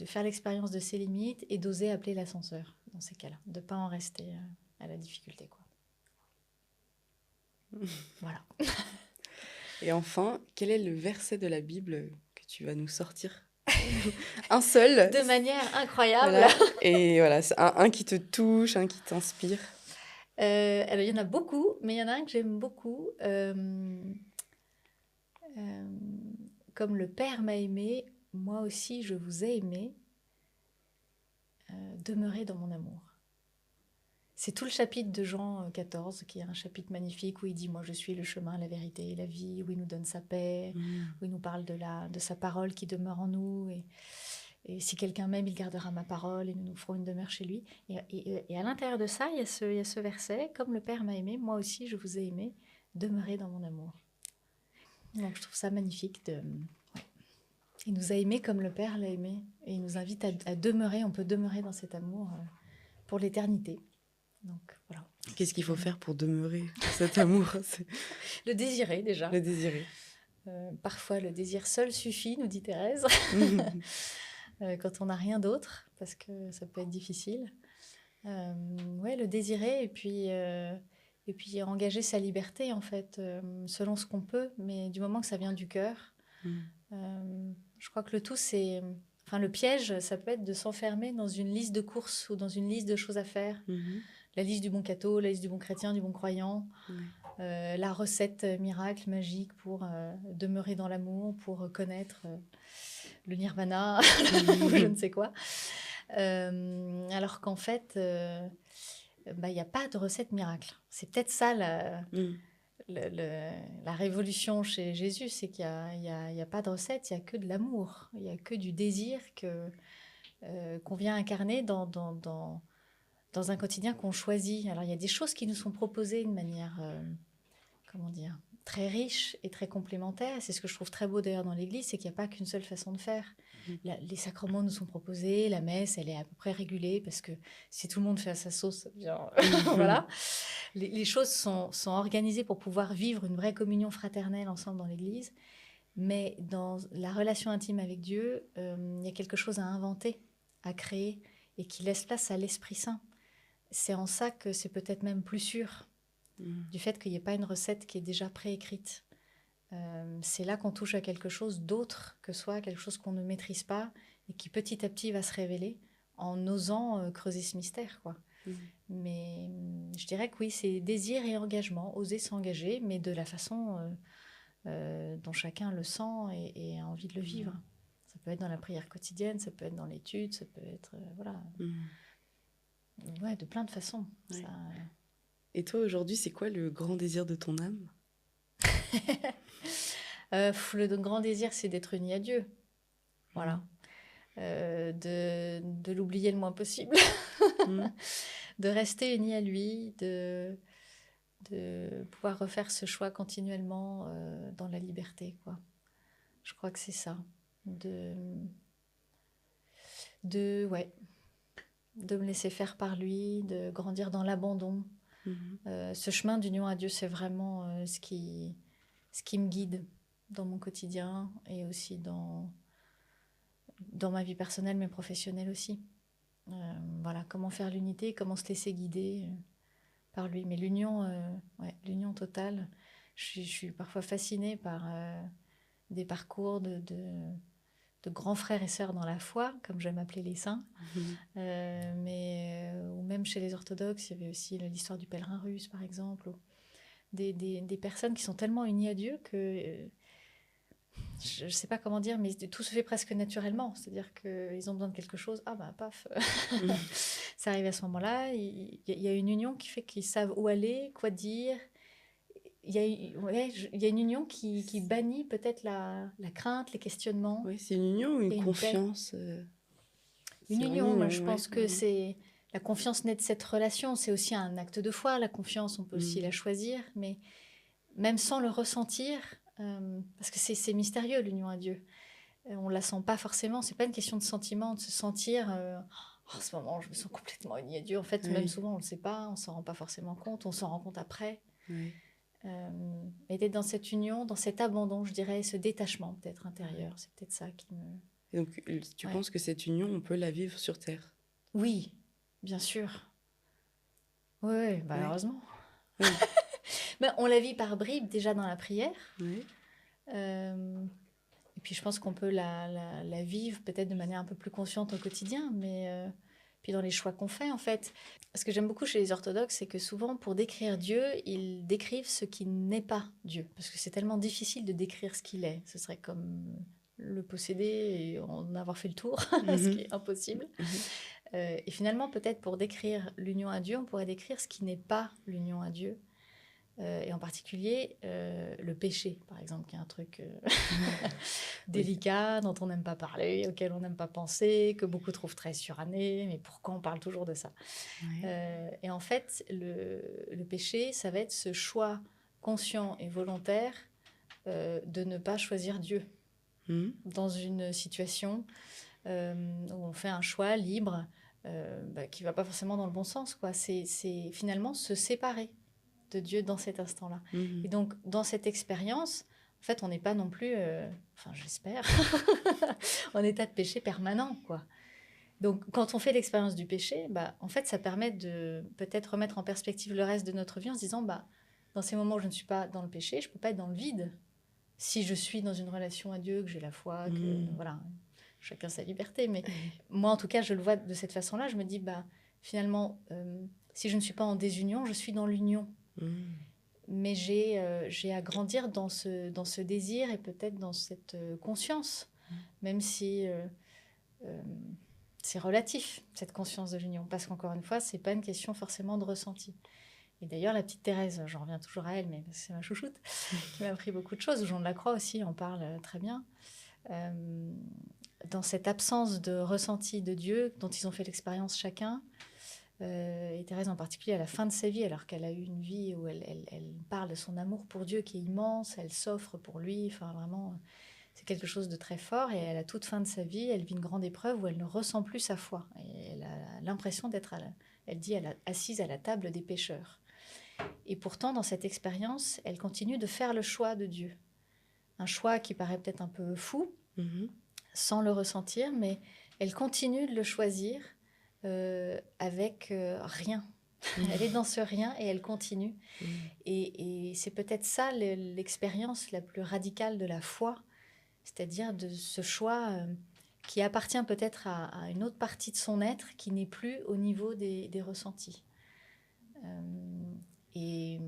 faire l'expérience de ses limites et d'oser appeler l'ascenseur dans ces cas-là, de ne pas en rester à la difficulté, quoi. Voilà. Et enfin, quel est le verset de la Bible que tu vas nous sortir? Un seul. De manière incroyable. Voilà. Et voilà, c'est un qui te touche, un qui t'inspire. Alors, il y en a beaucoup, mais il y en a un que j'aime beaucoup. Comme le Père m'a aimé, moi aussi je vous ai aimé. Demeurez dans mon amour. C'est tout le chapitre de Jean 14, qui est un chapitre magnifique où il dit « Moi, je suis le chemin, la vérité et la vie », où il nous donne sa paix, où il nous parle de sa parole qui demeure en nous. Et si quelqu'un m'aime, il gardera ma parole et nous nous ferons une demeure chez lui. Et à l'intérieur de ça, il y a ce verset « Comme le Père m'a aimé, moi aussi je vous ai aimé, demeurez dans mon amour ». Donc, je trouve ça magnifique. Il nous a aimés comme le Père l'a aimé. Et il nous invite à demeurer, on peut demeurer dans cet amour pour l'éternité. Donc, voilà. Qu'est-ce qu'il faut faire pour demeurer cet amour? Le désirer, déjà. Le désirer. Parfois, le désir seul suffit, nous dit Thérèse, quand on n'a rien d'autre, parce que ça peut être difficile. Le désirer et puis engager sa liberté, en fait, selon ce qu'on peut, mais du moment que ça vient du cœur. Je crois que le tout, c'est... Enfin, le piège, ça peut être de s'enfermer dans une liste de courses ou dans une liste de choses à faire. La liste du bon catho, la liste du bon chrétien, du bon croyant, la recette miracle, magique pour demeurer dans l'amour, pour connaître le nirvana, ou je ne sais quoi. Alors qu'en fait, il n'y a pas de recette miracle. C'est peut-être ça la révolution chez Jésus, c'est qu'il y a pas de recette, il n'y a que de l'amour, il n'y a que du désir qu'on vient incarner dans un quotidien qu'on choisit. Alors il y a des choses qui nous sont proposées de manière, comment dire, très riche et très complémentaire. C'est ce que je trouve très beau d'ailleurs dans l'Église, c'est qu'il n'y a pas qu'une seule façon de faire. Les sacrements nous sont proposés, la messe, elle est à peu près régulée, parce que si tout le monde fait à sa sauce, ça devient... voilà. Les choses sont organisées pour pouvoir vivre une vraie communion fraternelle ensemble dans l'Église. Mais dans la relation intime avec Dieu, il y a quelque chose à inventer, à créer, et qui laisse place à l'Esprit Saint. C'est en ça que c'est peut-être même plus sûr, du fait qu'il n'y ait pas une recette qui est déjà préécrite. C'est là qu'on touche à quelque chose d'autre que soi, quelque chose qu'on ne maîtrise pas et qui petit à petit va se révéler en osant creuser ce mystère, quoi. Mais je dirais que oui, c'est désir et engagement, oser s'engager, mais de la façon dont chacun le sent et a envie de le vivre. Ça peut être dans la prière quotidienne, ça peut être dans l'étude, ça peut être voilà, ouais, de plein de façons. Ouais. Ça... Et toi, aujourd'hui, c'est quoi le grand désir de ton âme? Le grand désir, c'est d'être uni à Dieu. Voilà. De l'oublier le moins possible. De rester uni à lui, de pouvoir refaire ce choix continuellement dans la liberté, quoi. Je crois que c'est ça. De me laisser faire par lui, de grandir dans l'abandon. Ce chemin d'union à Dieu, c'est vraiment ce qui me guide dans mon quotidien et aussi dans ma vie personnelle, mais professionnelle aussi. Voilà, comment faire l'unité, comment se laisser guider par lui. Mais l'union totale, je suis parfois fascinée par des parcours de grands frères et sœurs dans la foi, comme j'aime appeler les saints. Ou même chez les orthodoxes, il y avait aussi l'histoire du pèlerin russe, par exemple. Des personnes qui sont tellement unies à Dieu que... je ne sais pas comment dire, mais tout se fait presque naturellement. C'est-à-dire qu'ils ont besoin de quelque chose. Ah ben, paf. Ça arrive à ce moment-là. Il y a une union qui fait qu'ils savent où aller, quoi dire. Il y a une union qui bannit peut-être la crainte, les questionnements. Oui, c'est une union ou une confiance Une union, moi je pense que c'est... La confiance naît de cette relation. C'est aussi un acte de foi. La confiance, on peut aussi la choisir. Mais même sans le ressentir... parce que c'est mystérieux l'union à Dieu. On la sent pas forcément. C'est pas une question de sentiment, de se sentir. En ce moment, je me sens complètement unie à Dieu. En fait, même souvent, on le sait pas. On s'en rend pas forcément compte. On s'en rend compte après. Et d'être dans cette union, dans cet abandon, je dirais, ce détachement peut-être intérieur. C'est peut-être ça qui me. Et donc, tu penses que cette union, on peut la vivre sur Terre? Oui, bien sûr. Oui, heureusement. Ben, on la vit par bribes déjà dans la prière. Et puis je pense qu'on peut la vivre peut-être de manière un peu plus consciente au quotidien, mais puis dans les choix qu'on fait en fait. Ce que j'aime beaucoup chez les orthodoxes, c'est que souvent pour décrire Dieu, ils décrivent ce qui n'est pas Dieu, parce que c'est tellement difficile de décrire ce qu'il est. Ce serait comme le posséder et en avoir fait le tour, ce qui est impossible. Et finalement, peut-être pour décrire l'union à Dieu, on pourrait décrire ce qui n'est pas l'union à Dieu. Et en particulier le péché, par exemple, qui est un truc délicat, dont on n'aime pas parler, auquel on n'aime pas penser, que beaucoup trouvent très suranné, mais pourquoi on parle toujours de ça? Et en fait, le péché, ça va être ce choix conscient et volontaire de ne pas choisir Dieu dans une situation où on fait un choix libre qui ne va pas forcément dans le bon sens, quoi. C'est finalement se séparer de Dieu dans cet instant-là. Et donc, dans cette expérience, en fait, on n'est pas non plus, enfin, j'espère, en état de péché permanent, quoi. Donc, quand on fait l'expérience du péché, en fait, ça permet de peut-être remettre en perspective le reste de notre vie en se disant, dans ces moments où je ne suis pas dans le péché, je ne peux pas être dans le vide. Si je suis dans une relation à Dieu, que j'ai la foi, que, voilà, chacun sa liberté. Mais moi, en tout cas, je le vois de cette façon-là. Je me dis, finalement, si je ne suis pas en désunion, je suis dans l'union. Mais j'ai à grandir dans ce désir et peut-être dans cette conscience, même si c'est relatif, cette conscience de l'union, parce qu'encore une fois, c'est pas une question forcément de ressenti. Et d'ailleurs, la petite Thérèse, j'en reviens toujours à elle, mais c'est ma chouchoute, qui m'a appris beaucoup de choses. Jean de la Croix aussi en parle très bien. Dans cette absence de ressenti de Dieu, dont ils ont fait l'expérience chacun, et Thérèse en particulier à la fin de sa vie, alors qu'elle a eu une vie où elle parle de son amour pour Dieu qui est immense, elle s'offre pour lui, enfin vraiment, c'est quelque chose de très fort. Et à la toute fin de sa vie, elle vit une grande épreuve où elle ne ressent plus sa foi. Et elle a l'impression d'être, elle dit, assise à la table des pécheurs. Et pourtant, dans cette expérience, elle continue de faire le choix de Dieu. Un choix qui paraît peut-être un peu fou, sans le ressentir, mais elle continue de le choisir avec rien. Elle est dans ce rien et elle continue. Et c'est peut-être ça l'expérience la plus radicale de la foi, c'est-à-dire de ce choix qui appartient peut-être à une autre partie de son être qui n'est plus au niveau des ressentis. Et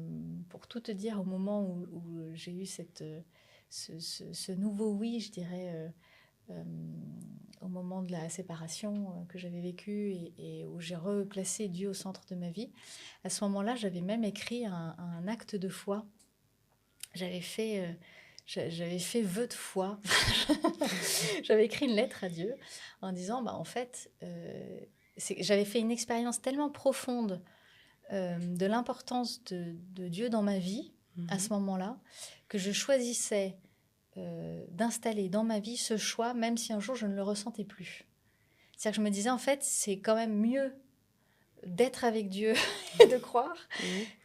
pour tout te dire, au moment où j'ai eu ce nouveau oui, je dirais, au moment de la séparation que j'avais vécue et où j'ai replacé Dieu au centre de ma vie, à ce moment-là, j'avais même écrit un acte de foi. J'avais fait vœu de foi. J'avais écrit une lettre à Dieu en disant, en fait, j'avais fait une expérience tellement profonde de l'importance de Dieu dans ma vie, à ce moment-là, que je choisissais d'installer dans ma vie ce choix, même si un jour je ne le ressentais plus. C'est-à-dire que je me disais, en fait, c'est quand même mieux d'être avec Dieu et de croire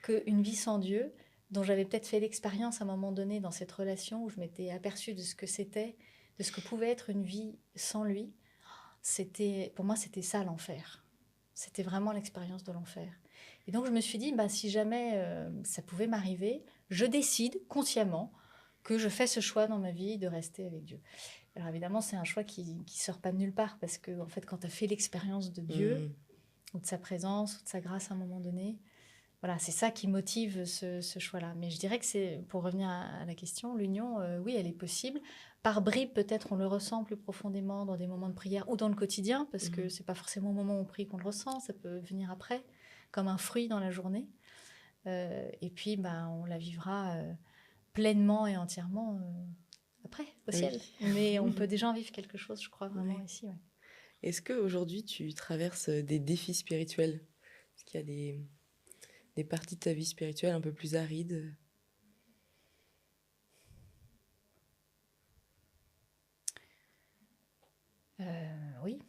qu'une vie sans Dieu, dont j'avais peut-être fait l'expérience à un moment donné dans cette relation où je m'étais aperçue de ce que c'était, de ce que pouvait être une vie sans lui. Pour moi, c'était ça l'enfer. C'était vraiment l'expérience de l'enfer. Et donc, je me suis dit, si jamais ça pouvait m'arriver, je décide consciemment que je fais ce choix dans ma vie de rester avec Dieu. Alors évidemment, c'est un choix qui sort pas de nulle part, parce que en fait, quand tu as fait l'expérience de Dieu, ou de sa présence, ou de sa grâce à un moment donné, voilà, c'est ça qui motive ce choix-là. Mais je dirais que c'est, pour revenir à la question, l'union, oui, elle est possible. Par bribes, peut-être on le ressent plus profondément dans des moments de prière ou dans le quotidien, parce que c'est pas forcément au moment où on prie qu'on le ressent, ça peut venir après, comme un fruit dans la journée. Et puis, on la vivra pleinement et entièrement après, au ciel. Mais on peut déjà en vivre quelque chose, je crois, vraiment ici. Ouais. Est-ce qu'aujourd'hui, tu traverses des défis spirituels? Est-ce qu'il y a des parties de ta vie spirituelle un peu plus arides? Oui.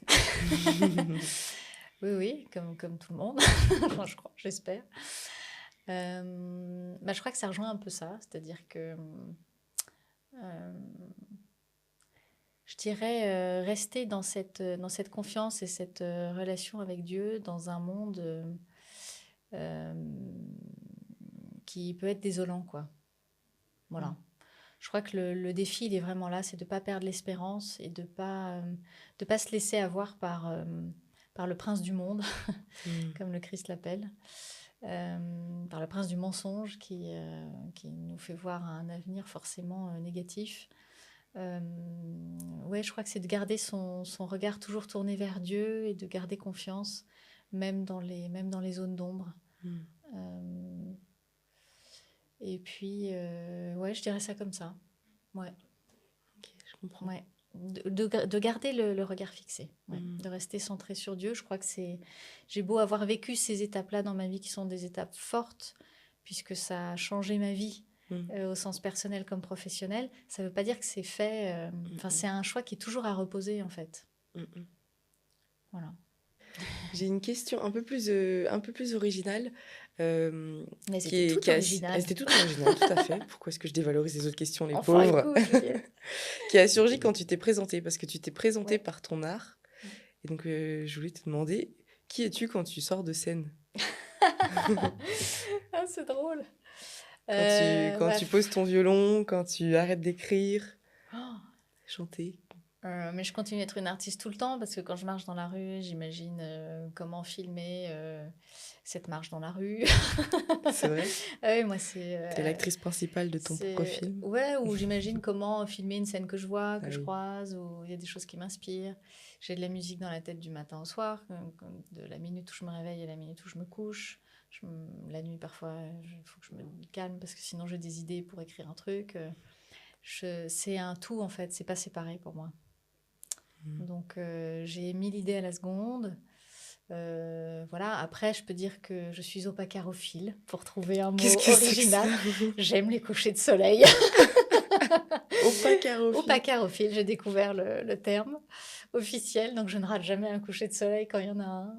oui, comme tout le monde. Enfin, je crois, j'espère. Je crois que ça rejoint un peu ça, c'est-à-dire que je dirais rester dans cette confiance et cette relation avec Dieu dans un monde qui peut être désolant, quoi. Voilà. Je crois que le défi, il est vraiment là, c'est de ne pas perdre l'espérance et de pas se laisser avoir par le prince du monde, comme le Christ l'appelle. Par le prince du mensonge qui nous fait voir un avenir forcément négatif. Je crois que c'est de garder son regard toujours tourné vers Dieu et de garder confiance, même dans les zones d'ombre. Et puis, je dirais ça comme ça. Ouais. Ok, je comprends. Ouais. De garder le regard fixé, de rester centré sur Dieu. Je crois que j'ai beau avoir vécu ces étapes-là dans ma vie qui sont des étapes fortes, puisque ça a changé ma vie au sens personnel comme professionnel, ça ne veut pas dire que c'est fait. C'est un choix qui est toujours à reposer, en fait. Voilà. J'ai une question un peu plus originale. Mais c'était toute originale. C'était toute originale, tout à fait. Pourquoi est-ce que je dévalorise les autres questions, les enfin, pauvres? Écoute, Qui a surgi quand tu t'es présentée, parce que tu t'es présentée par ton art. Et donc, je voulais te demander, qui es-tu quand tu sors de scène? C'est drôle. Quand tu poses ton violon, quand tu arrêtes d'écrire, chanter. Mais je continue d'être une artiste tout le temps parce que quand je marche dans la rue, j'imagine comment filmer cette marche dans la rue. C'est vrai? Ah oui, moi, c'est... T'es l'actrice principale de ton propre film? Ouais, ou j'imagine comment filmer une scène que je vois, que Ah je oui. croise, ou il y a des choses qui m'inspirent. J'ai de la musique dans la tête du matin au soir, de la minute où je me réveille à la minute où je me couche. La nuit, parfois, il faut que je me calme parce que sinon j'ai des idées pour écrire un truc. C'est un tout, en fait, c'est pas séparé pour moi. Donc, j'ai 1000 idées à la seconde. Voilà. Après, je peux dire que je suis opacarophile, pour trouver un mot Qu'est-ce que c'est que original. ça? J'aime les couchers de soleil. Opacarophile. Opacarophile, j'ai découvert le terme officiel. Donc, je ne rate jamais un coucher de soleil quand il y en a un.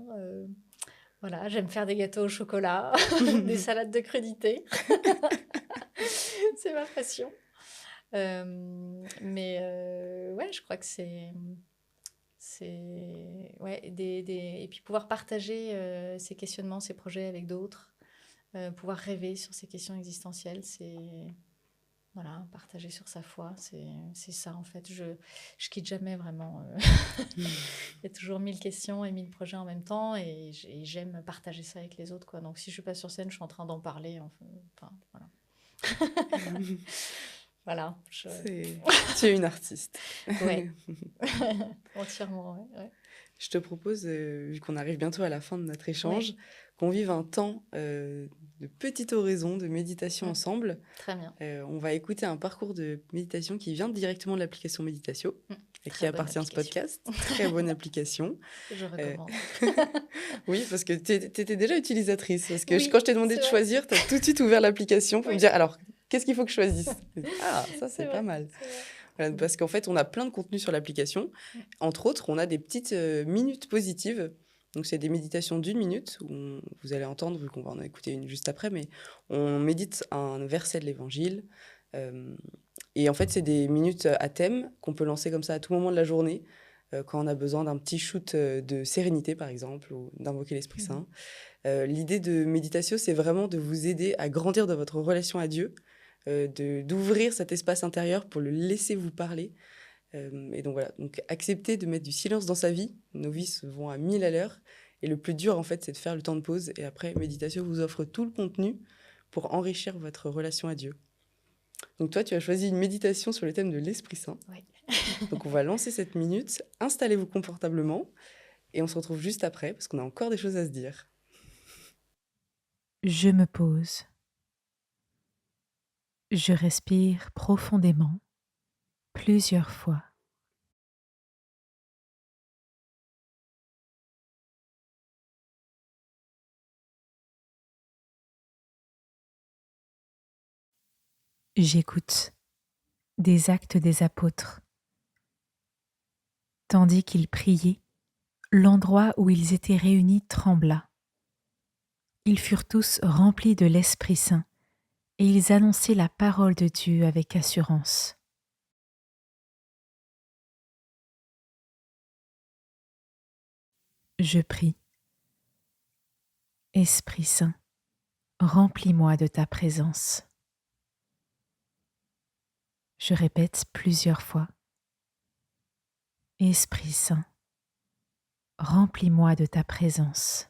Voilà, j'aime faire des gâteaux au chocolat, des salades de crudités. C'est ma passion. Mais ouais, je crois que c'est ouais, et puis pouvoir partager ces questionnements, ces projets avec d'autres, pouvoir rêver sur ces questions existentielles, c'est voilà, partager sur sa foi, c'est ça en fait. Je quitte jamais vraiment. Il y a toujours 1000 questions et 1000 projets en même temps et j'aime partager ça avec les autres, quoi. Donc si je suis pas sur scène, je suis en train d'en parler. Enfin voilà. Voilà. Tu es une artiste. Ouais. Entièrement, ouais. Je te propose, vu qu'on arrive bientôt à la fin de notre échange, Ouais. qu'on vive un temps de petite oraison, de méditation ensemble. Très bien. On va écouter un parcours de méditation qui vient directement de l'application Méditatio, qui appartient à ce podcast. Très bonne application. Je recommande. Oui, parce que tu étais déjà utilisatrice. Parce que Oui, quand je t'ai demandé de vrai. choisir, tu as tout de suite ouvert l'application pour Oui. me dire, alors, qu'est-ce qu'il faut que je choisisse? Ah, ça, c'est pas vrai, mal. c'est vrai. Voilà, parce qu'en fait, on a plein de contenus sur l'application. Entre autres, on a des petites minutes positives. Donc, c'est des méditations d'1 minute où vous allez entendre, vu qu'on va en écouter une juste après, mais on médite un verset de l'Évangile. Et en fait, c'est des minutes à thème qu'on peut lancer comme ça à tout moment de la journée, quand on a besoin d'un petit shoot de sérénité, par exemple, ou d'invoquer l'Esprit Saint. L'idée de méditation, c'est vraiment de vous aider à grandir dans votre relation à Dieu, d'ouvrir cet espace intérieur pour le laisser vous parler. Et donc voilà, donc accepter de mettre du silence dans sa vie. Nos vies vont à 1000 à l'heure. Et le plus dur, en fait, c'est de faire le temps de pause. Et après, méditation vous offre tout le contenu pour enrichir votre relation à Dieu. Donc toi, tu as choisi une méditation sur le thème de l'Esprit Saint. Oui. Donc on va lancer cette minute. Installez-vous confortablement. Et on se retrouve juste après, parce qu'on a encore des choses à se dire. Je me pose. Je respire profondément, plusieurs fois. J'écoute des Actes des Apôtres. Tandis qu'ils priaient, l'endroit où ils étaient réunis trembla. Ils furent tous remplis de l'Esprit Saint et ils annonçaient la parole de Dieu avec assurance. Je prie. Esprit Saint, remplis-moi de ta présence. Je répète plusieurs fois. Esprit Saint, remplis-moi de ta présence.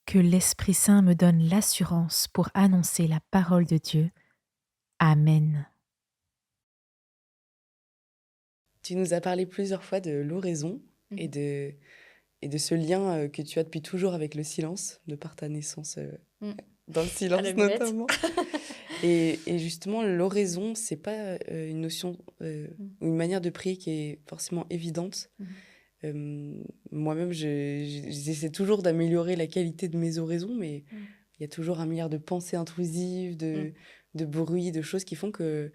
Que l'Esprit Saint me donne l'assurance pour annoncer la parole de Dieu. Amen. Tu nous as parlé plusieurs fois de l'oraison et de ce lien que tu as depuis toujours avec le silence, de par ta naissance dans le silence notamment. Et justement, l'oraison, c'est pas une notion ou une manière de prier qui est forcément évidente. Moi-même, j'essaie toujours d'améliorer la qualité de mes oraisons, mais il y a toujours un milliard de pensées intrusives, de bruits, de choses qui font que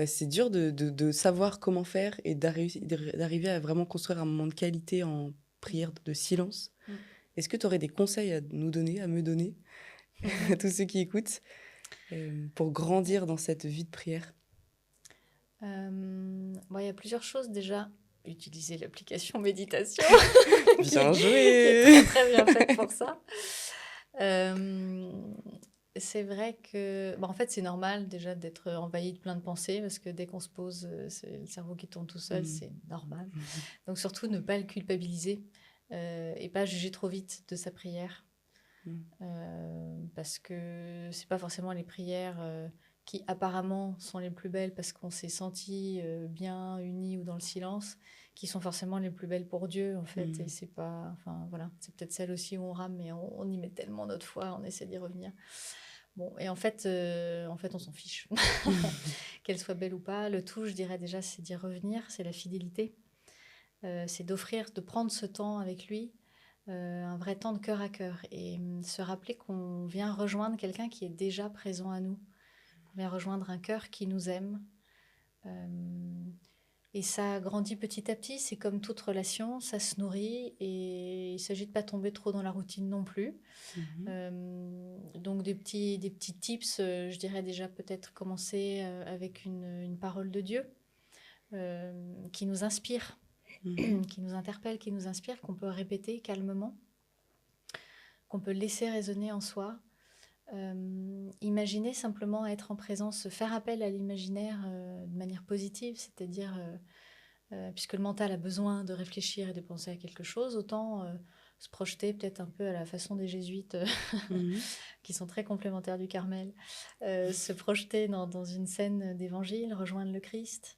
c'est dur de savoir comment faire et d'arriver à vraiment construire un moment de qualité en prière de silence. Est-ce que tu aurais des conseils à nous donner, à me donner, à tous ceux qui écoutent? pour grandir dans cette vie de prière? Bon, il y a plusieurs choses déjà. Utiliser l'application méditation, Bien qui joué! est très, très bien faite pour ça. C'est vrai que, en fait, c'est normal déjà d'être envahi de plein de pensées parce que dès qu'on se pose, c'est le cerveau qui tourne tout seul, c'est normal. Donc surtout ne pas le culpabiliser et pas juger trop vite de sa prière parce que c'est pas forcément les prières qui apparemment sont les plus belles parce qu'on s'est senti bien unis ou dans le silence, qui sont forcément les plus belles pour Dieu en fait. Et c'est pas, enfin voilà, c'est peut-être celle aussi où on rame, mais on y met tellement notre foi, on essaie d'y revenir. Bon, et en fait, on s'en fiche, qu'elle soit belle ou pas. Le tout, je dirais déjà, c'est d'y revenir, c'est la fidélité, c'est d'offrir, de prendre ce temps avec lui, un vrai temps de cœur à cœur, et se rappeler qu'on vient rejoindre quelqu'un qui est déjà présent à nous. On vient rejoindre un cœur qui nous aime. Et ça grandit petit à petit, c'est comme toute relation, ça se nourrit et il ne s'agit de ne pas tomber trop dans la routine non plus. Donc des petits tips, je dirais déjà peut-être commencer avec une parole de Dieu qui nous inspire, qui nous interpelle, qui nous inspire, qu'on peut répéter calmement, qu'on peut laisser résonner en soi. Imaginer simplement être en présence, faire appel à l'imaginaire de manière positive, c'est-à-dire puisque le mental a besoin de réfléchir et de penser à quelque chose, autant se projeter peut-être un peu à la façon des jésuites qui sont très complémentaires du Carmel, se projeter dans une scène d'évangile, rejoindre le Christ.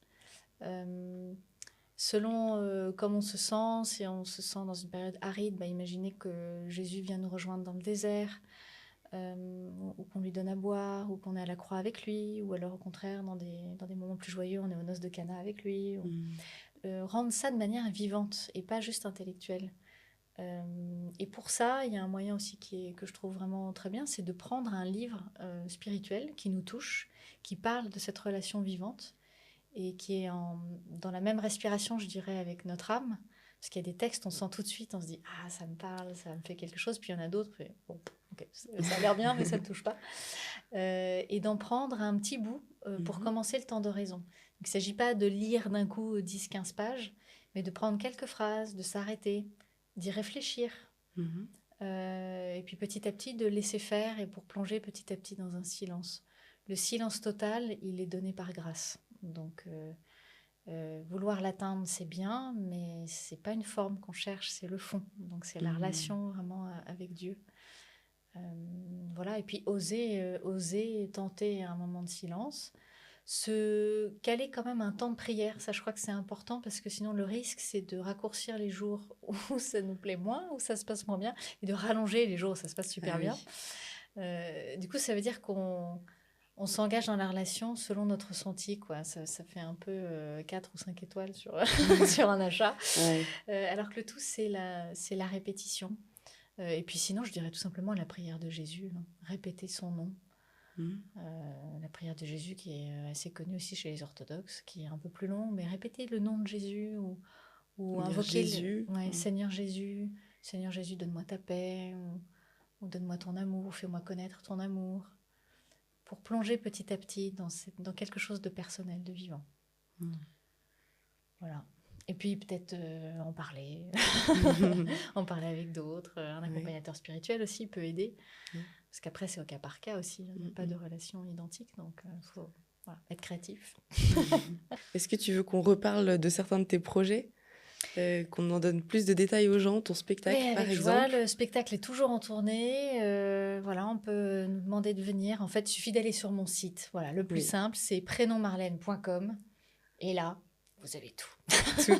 Selon comme on se sent, si on se sent dans une période aride, imaginez que Jésus vient nous rejoindre dans le désert, ou qu'on lui donne à boire, ou qu'on est à la croix avec lui, ou alors au contraire, dans des moments plus joyeux, on est aux noces de Cana avec lui. Rendre ça de manière vivante et pas juste intellectuelle. Et pour ça, il y a un moyen aussi que je trouve vraiment très bien, c'est de prendre un livre spirituel qui nous touche, qui parle de cette relation vivante et qui est dans la même respiration, je dirais, avec notre âme. Parce qu'il y a des textes, on sent tout de suite, on se dit « Ah, ça me parle, ça me fait quelque chose ». Puis il y en a d'autres, bon, okay, ça a l'air bien, mais ça ne me touche pas. Et d'en prendre un petit bout pour commencer le temps d'oraison. Donc, il ne s'agit pas de lire d'un coup 10-15 pages, mais de prendre quelques phrases, de s'arrêter, d'y réfléchir. Et puis petit à petit, de laisser faire et pour plonger petit à petit dans un silence. Le silence total, il est donné par grâce. Donc... vouloir l'atteindre, c'est bien, mais c'est pas une forme qu'on cherche, c'est le fond. Donc c'est la relation vraiment avec Dieu. Voilà, et puis oser tenter un moment de silence, se caler quand même un temps de prière. Ça, je crois que c'est important parce que sinon le risque, c'est de raccourcir les jours où ça nous plaît moins, où ça se passe moins bien, et de rallonger les jours où ça se passe super bien. Du coup, ça veut dire qu'on s'engage dans la relation selon notre ressenti, quoi. Ça fait un peu 4 ou 5 étoiles sur un achat. Alors que le tout, c'est la répétition. Et puis sinon, je dirais tout simplement la prière de Jésus. Répéter son nom. La prière de Jésus qui est assez connue aussi chez les orthodoxes, qui est un peu plus longue, mais répéter le nom de Jésus ou invoquer Jésus. Seigneur Jésus, donne-moi ta paix, ou donne-moi ton amour, fais-moi connaître ton amour. Pour plonger petit à petit dans quelque chose de personnel, de vivant. Voilà. Et puis peut-être en parler, en parler avec d'autres. Un accompagnateur spirituel aussi peut aider. Parce qu'après, c'est au cas par cas aussi. Il n'y a pas de relation identique, donc il faut être créatif. Est-ce que tu veux qu'on reparle de certains de tes projets, qu'on en donne plus de détails aux gens, ton spectacle par exemple? Le spectacle est toujours en tournée. On peut nous demander de venir. En fait, il suffit d'aller sur mon site. Voilà, le plus simple, c'est prénommarlène.com. Et là, vous avez tout.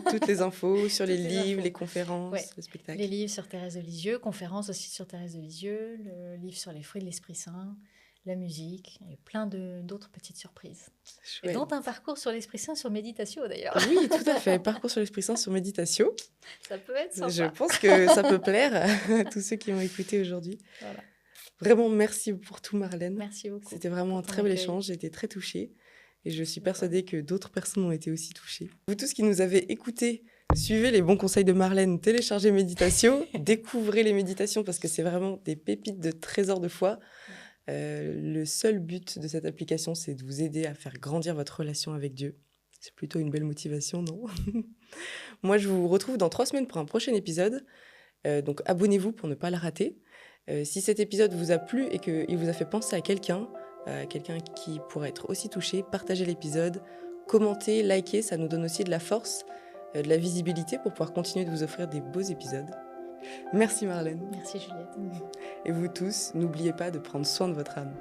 Toutes les infos sur les livres, les conférences, le spectacle. Les livres sur Thérèse de Lisieux, conférences aussi sur Thérèse de Lisieux, le livre sur les fruits de l'Esprit Saint, la musique et plein d'autres petites surprises. Chouette. Et dont un parcours sur l'Esprit Saint sur Méditatio d'ailleurs. Oui, tout à fait. Parcours sur l'Esprit Saint sur Méditatio. Ça peut être sympa. Je pense que ça peut plaire à tous ceux qui ont écouté aujourd'hui. Voilà. Vraiment, merci pour tout, Marlène. Merci beaucoup. C'était vraiment un très bel échange. J'ai été très touchée. Et je suis persuadée que d'autres personnes ont été aussi touchées. Vous tous qui nous avez écoutés, suivez les bons conseils de Marlène, téléchargez Méditatio, découvrez les méditations parce que c'est vraiment des pépites de trésors de foi. Le seul but de cette application, c'est de vous aider à faire grandir votre relation avec Dieu. C'est plutôt une belle motivation, non? Moi, je vous retrouve dans 3 semaines pour un prochain épisode. Donc abonnez-vous pour ne pas le rater. Si cet épisode vous a plu et qu'il vous a fait penser à quelqu'un qui pourrait être aussi touché, partagez l'épisode, commentez, likez, ça nous donne aussi de la force, de la visibilité pour pouvoir continuer de vous offrir des beaux épisodes. Merci Marlène. Merci Juliette. Et vous tous, n'oubliez pas de prendre soin de votre âme.